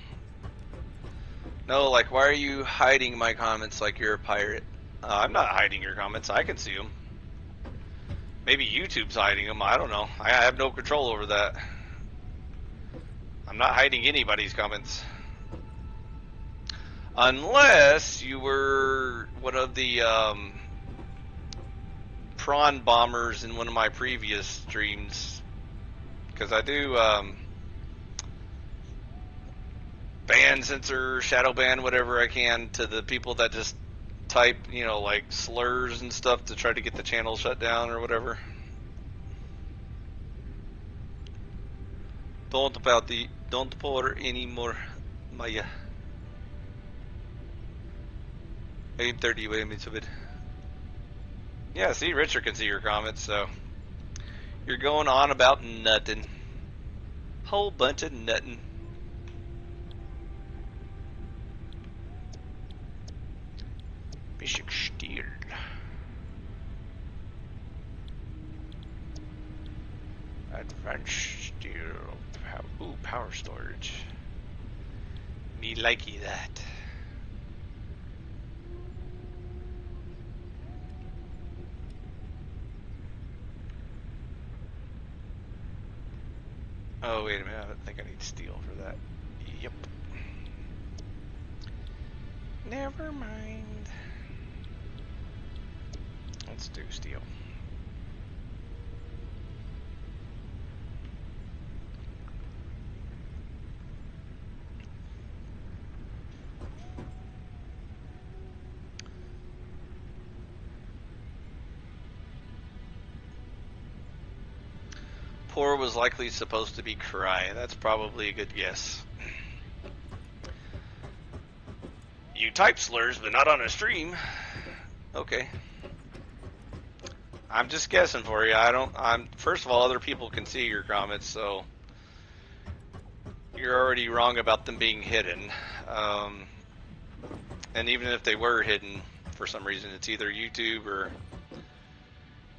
No, like, why are you hiding my comments like you're a pirate? I'm not hiding your comments. I can see them. Maybe YouTube's hiding them. I don't know. I have no control over that. I'm not hiding anybody's comments. Unless you were one of the prawn bombers in one of my previous streams. Because I do ban, censor, shadow ban, whatever I can to the people that just type, you know, like slurs and stuff to try to get the channel shut down or whatever. Don't pour any more Maya. 8:30 minutes of it. Yeah, see, Richard can see your comments, so you're going on about nothing. Whole bunch of nothing. Basic steel. Advanced steel. Ooh, power storage. Me likey that. Oh, wait a minute. I think I need steel for that. Yep. Never mind. Let's do steel. Poor was likely supposed to be cry. That's probably a good guess. You type slurs, but not on a stream. Okay. I'm just guessing for you. I'm first of all, other people can see your comments, so you're already wrong about them being hidden. And even if they were hidden for some reason, it's either YouTube or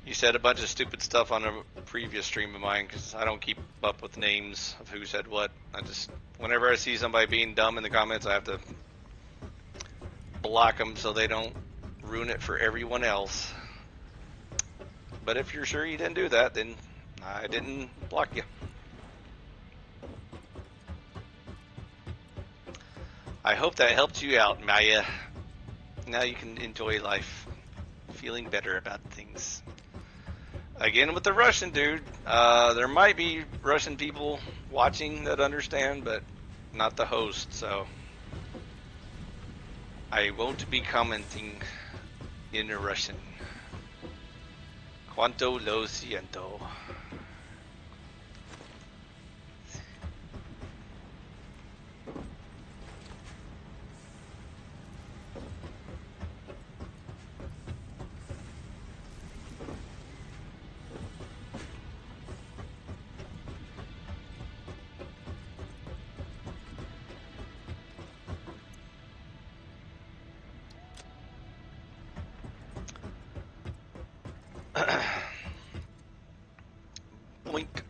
you said a bunch of stupid stuff on a previous stream of mine, because I don't keep up with names of who said what. Whenever I see somebody being dumb in the comments, I have to block them so they don't ruin it for everyone else. But if you're sure you didn't do that, then I didn't block you. I hope that helped you out, Maya. Now you can enjoy life, feeling better about things. Again, with the Russian dude, there might be Russian people watching that understand, but not the host, so I won't be commenting in Russian. Cuanto lo siento. Blink.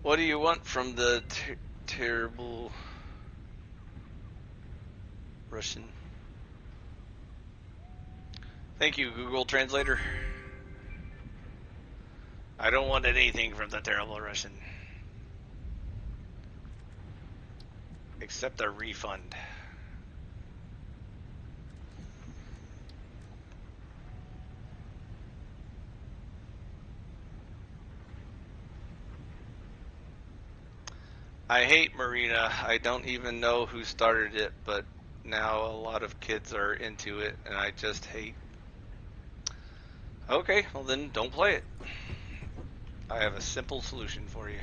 What do you want from the terrible Russian? Thank you, Google Translator. I don't want anything from the terrible Russian. Except a refund. I hate Marina. I don't even know who started it, but now a lot of kids are into it, and I just hate. Okay, well then don't play it. I have a simple solution for you.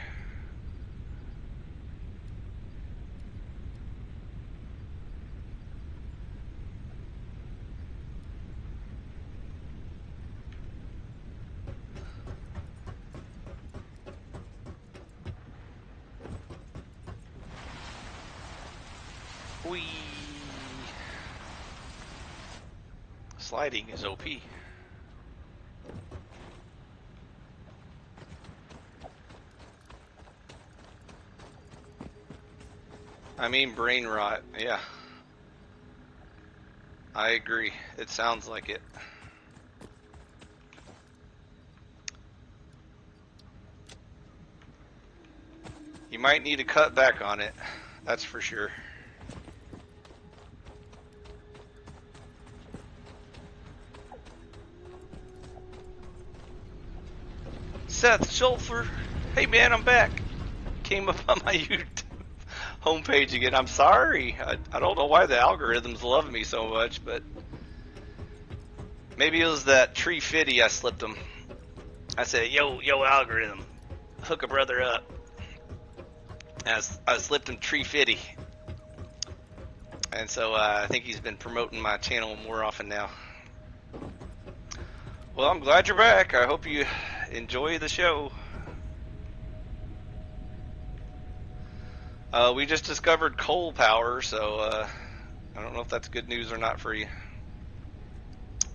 Whee! Sliding is OP. I mean brain rot, yeah. I agree. It sounds like it. You might need to cut back on it. That's for sure. Seth Schulfer. Hey man, I'm back. Came up on my YouTube homepage again. I'm sorry. I don't know why the algorithms love me so much, but maybe it was that tree fitty I slipped them. I said, yo, algorithm, hook a brother up. And I slipped him tree fitty. And so I think he's been promoting my channel more often now. Well, I'm glad you're back. I hope you enjoy the show. We just discovered coal power, so I don't know if that's good news or not for you.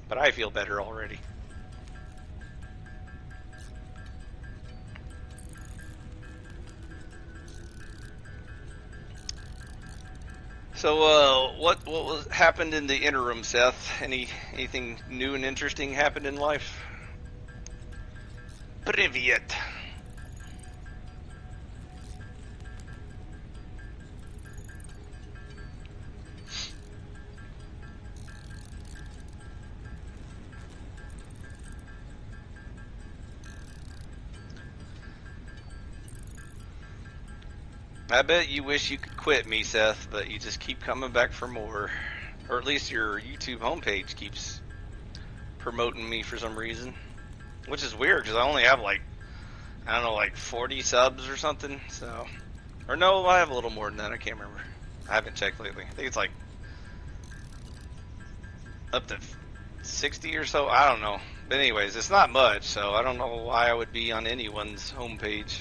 But I feel better already. So, what happened in the interim, Seth? Anything new and interesting happened in life? Привет. I bet you wish you could quit me, Seth, but you just keep coming back for more. Or at least your YouTube homepage keeps promoting me for some reason. Which is weird, because I only have like, I don't know, like 40 subs or something, so. Or no, I have a little more than that, I can't remember. I haven't checked lately. I think it's like up to 60 or so, I don't know. But anyways, it's not much, so I don't know why I would be on anyone's homepage.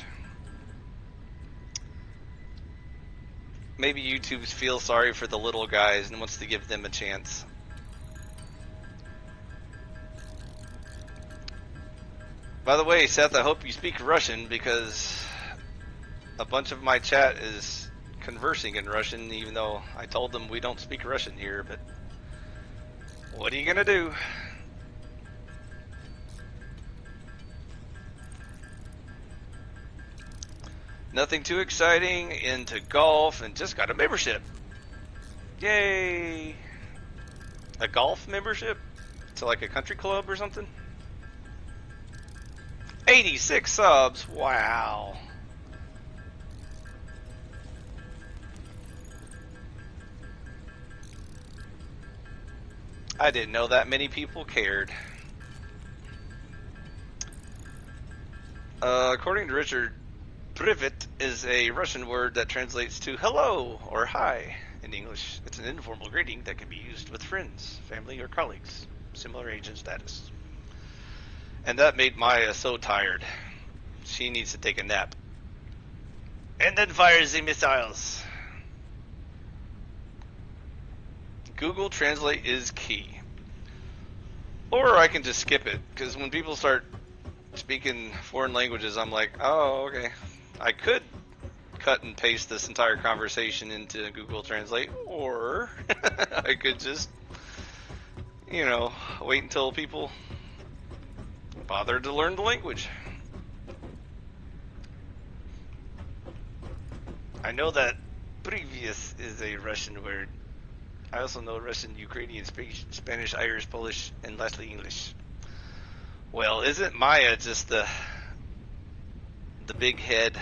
Maybe YouTube feels sorry for the little guys and wants to give them a chance. By the way, Seth, I hope you speak Russian, because a bunch of my chat is conversing in Russian, even though I told them we don't speak Russian here, but what are you gonna do? Nothing too exciting, into golf, and just got a membership. Yay! A golf membership? To like a country club or something? 86 subs, wow. I didn't know that many people cared. According to Richard, privet is a Russian word that translates to hello or hi in English. It's an informal greeting that can be used with friends, family, or colleagues, similar age and status. And that made Maya so tired. She needs to take a nap. And then fire the missiles. Google Translate is key. Or I can just skip it, because when people start speaking foreign languages, I'm like, oh, okay. I could cut and paste this entire conversation into Google Translate, or I could just, you know, wait until people bother to learn the language. I know that previous is a Russian word. I also know Russian, Ukrainian, Spanish, Irish, Polish, and lastly English. Well, isn't Maya just the big head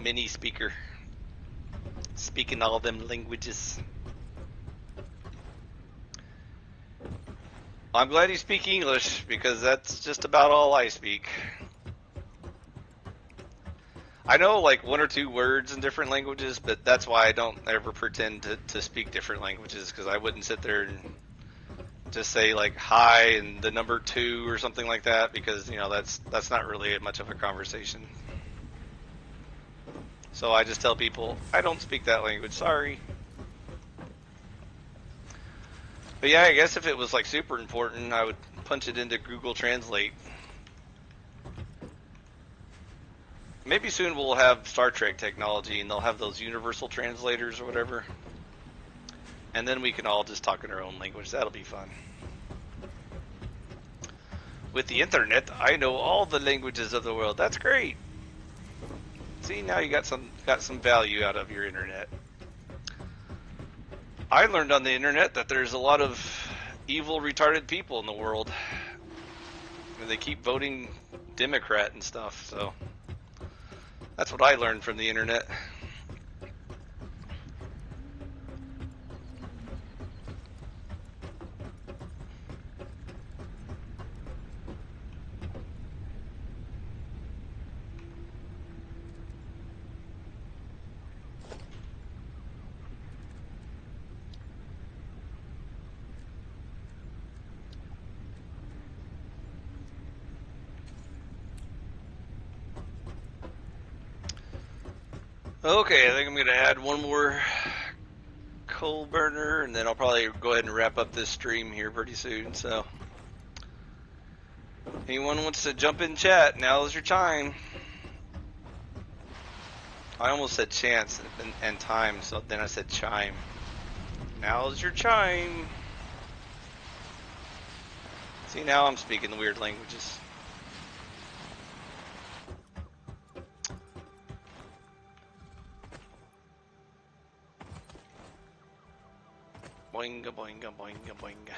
mini speaker, speaking all them languages? I'm glad you speak English, because that's just about all I speak. I know like one or two words in different languages, but that's why I don't ever pretend to speak different languages, because I wouldn't sit there and just say like hi and the number 2 or something like that, because you know that's not really much of a conversation. So I just tell people I don't speak that language, sorry. But yeah, I guess if it was like super important, I would punch it into Google Translate. Maybe soon we'll have Star Trek technology and they'll have those universal translators or whatever. And then we can all just talk in our own language. That'll be fun. With the internet, I know all the languages of the world. That's great. See, now you got some value out of your internet. I learned on the internet that there's a lot of evil, retarded people in the world. And they keep voting Democrat and stuff, so that's what I learned from the internet. Okay, I think I'm gonna add one more coal burner, and then I'll probably go ahead and wrap up this stream here pretty soon. So, anyone wants to jump in chat? Now's your time. I almost said chance and time, so then I said chime. Now's your chime. See, now I'm speaking the weird languages. Boinga, boinga, boinga, boinga.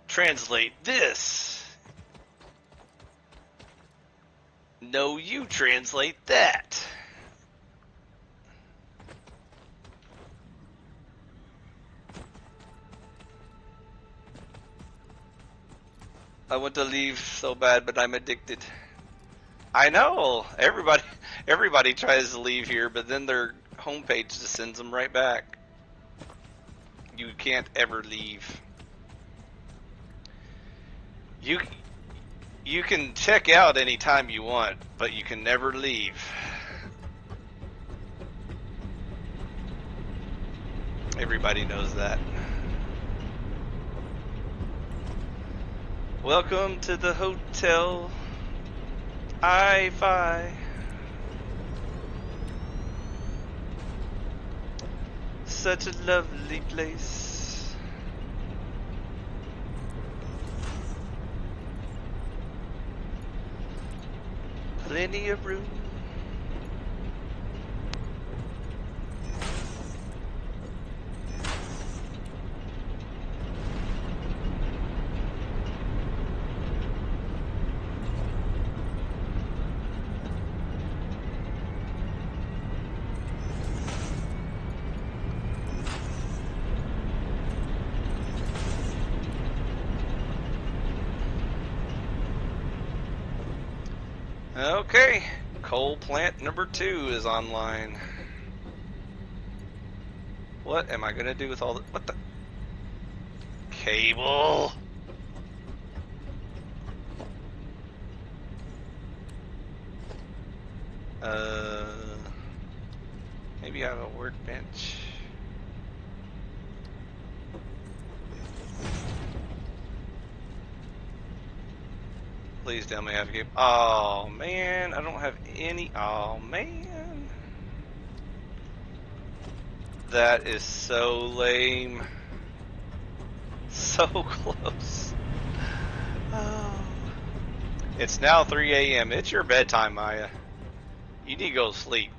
Translate this. No, you translate that. I want to leave so bad, but I'm addicted. I know. Everybody tries to leave here, but then their homepage just sends them right back. You can't ever leave. You can check out anytime you want, but you can never leave. Everybody knows that. Welcome to the Hotel I-Fi. Such a lovely place. Plenty of room. Okay, coal plant number 2 is online. What am I gonna do with all the, what the? Cable? Maybe I have a workbench. Please tell me I have a cable. Oh man, I don't have any. Oh man. That is so lame. So close. Oh. It's now 3 a.m. It's your bedtime, Maya. You need to go to sleep.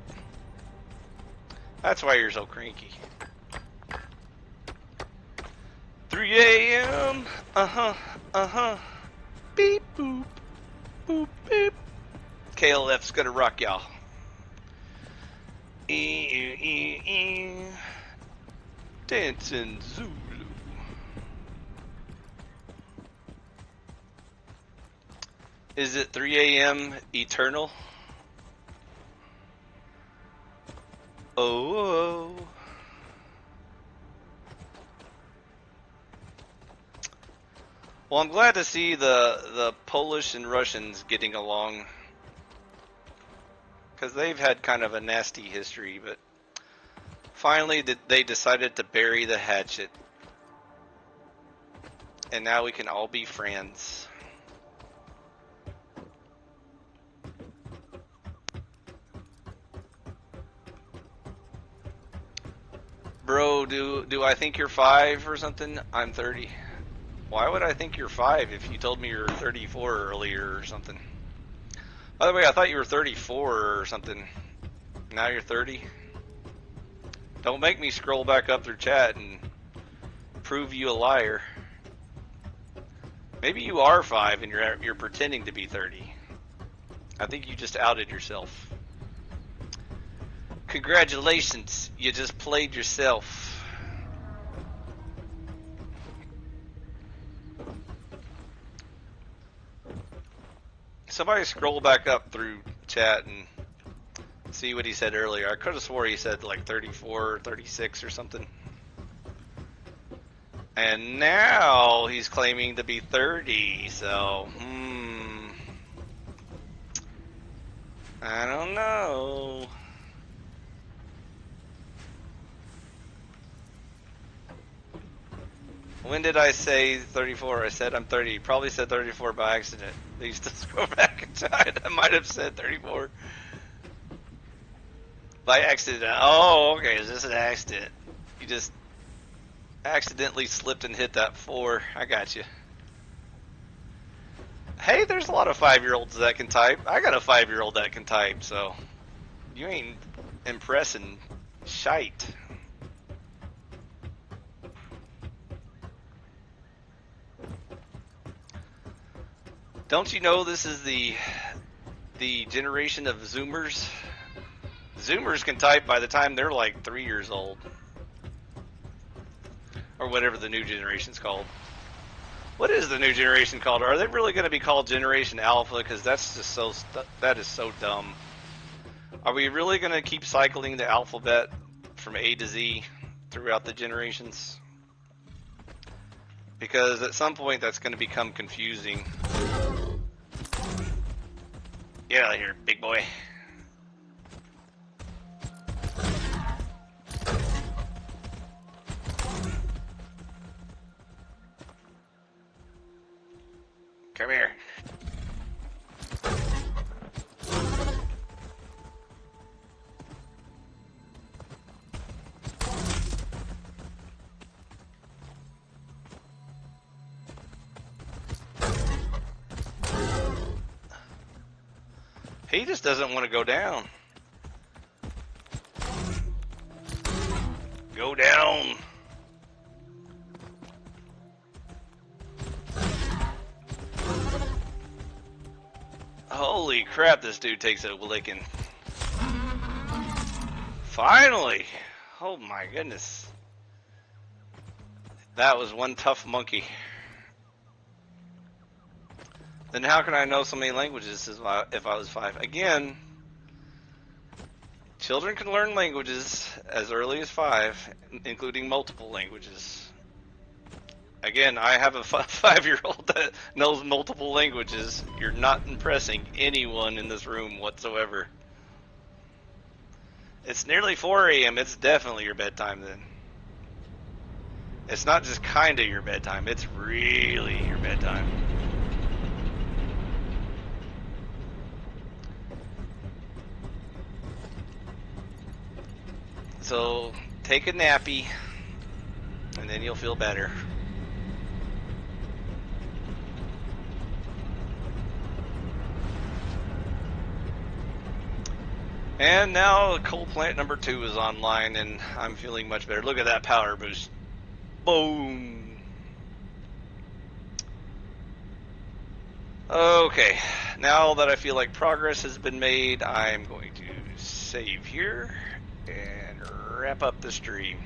That's why you're so cranky. 3 a.m. Beep boop. Boop beep. KLF's gonna rock y'all. Dancing Zulu. Is it 3 a.m. eternal? Oh. Well, I'm glad to see the Polish and Russians getting along, because they've had kind of a nasty history, but finally they decided to bury the hatchet, and now we can all be friends. Bro, do I think you're 5 or something? I'm 30. Why would I think you're 5 if you told me you were 34 earlier or something? By the way, I thought you were 34 or something. Now you're 30? Don't make me scroll back up through chat and prove you a liar. Maybe you are 5 and you're pretending to be 30. I think you just outed yourself. Congratulations, you just played yourself. Somebody scroll back up through chat and see what he said earlier. I could have swore he said like 34 or 36 or something. And now he's claiming to be 30, so, I don't know. When did I say 34? I said I'm 30. Probably said 34 by accident. Please just go back and time. I might have said 34 by accident. Oh, okay. Is this an accident? You just accidentally slipped and hit that 4. I got you. Hey, there's a lot of 5-year-olds that can type. I got a 5-year-old that can type, so you ain't impressing shite. Don't you know this is the generation of Zoomers? Zoomers can type by the time they're like 3 years old. Or whatever the new generation's called. What is the new generation called? Are they really going to be called Generation Alpha? Because that's just so, that is so dumb. Are we really going to keep cycling the alphabet from A to Z throughout the generations? Because at some point that's going to become confusing. Get out of here, big boy. Come here. He just doesn't want to go down. Go down. Holy crap, this dude takes a licking. Finally! Oh my goodness. That was one tough monkey. Then how can I know so many languages if I was 5? Again, children can learn languages as early as 5, including multiple languages. Again, I have a 5-year-old that knows multiple languages. You're not impressing anyone in this room whatsoever. It's nearly 4 a.m. It's definitely your bedtime then. It's not just kinda your bedtime, it's really your bedtime. So take a nappy, and then you'll feel better. And now coal plant number 2 is online, and I'm feeling much better. Look at that power boost. Boom. Okay, now that I feel like progress has been made, I'm going to save here and wrap up the stream.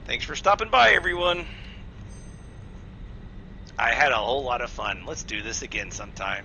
Thanks for stopping by, everyone. I had a whole lot of fun. Let's do this again sometime.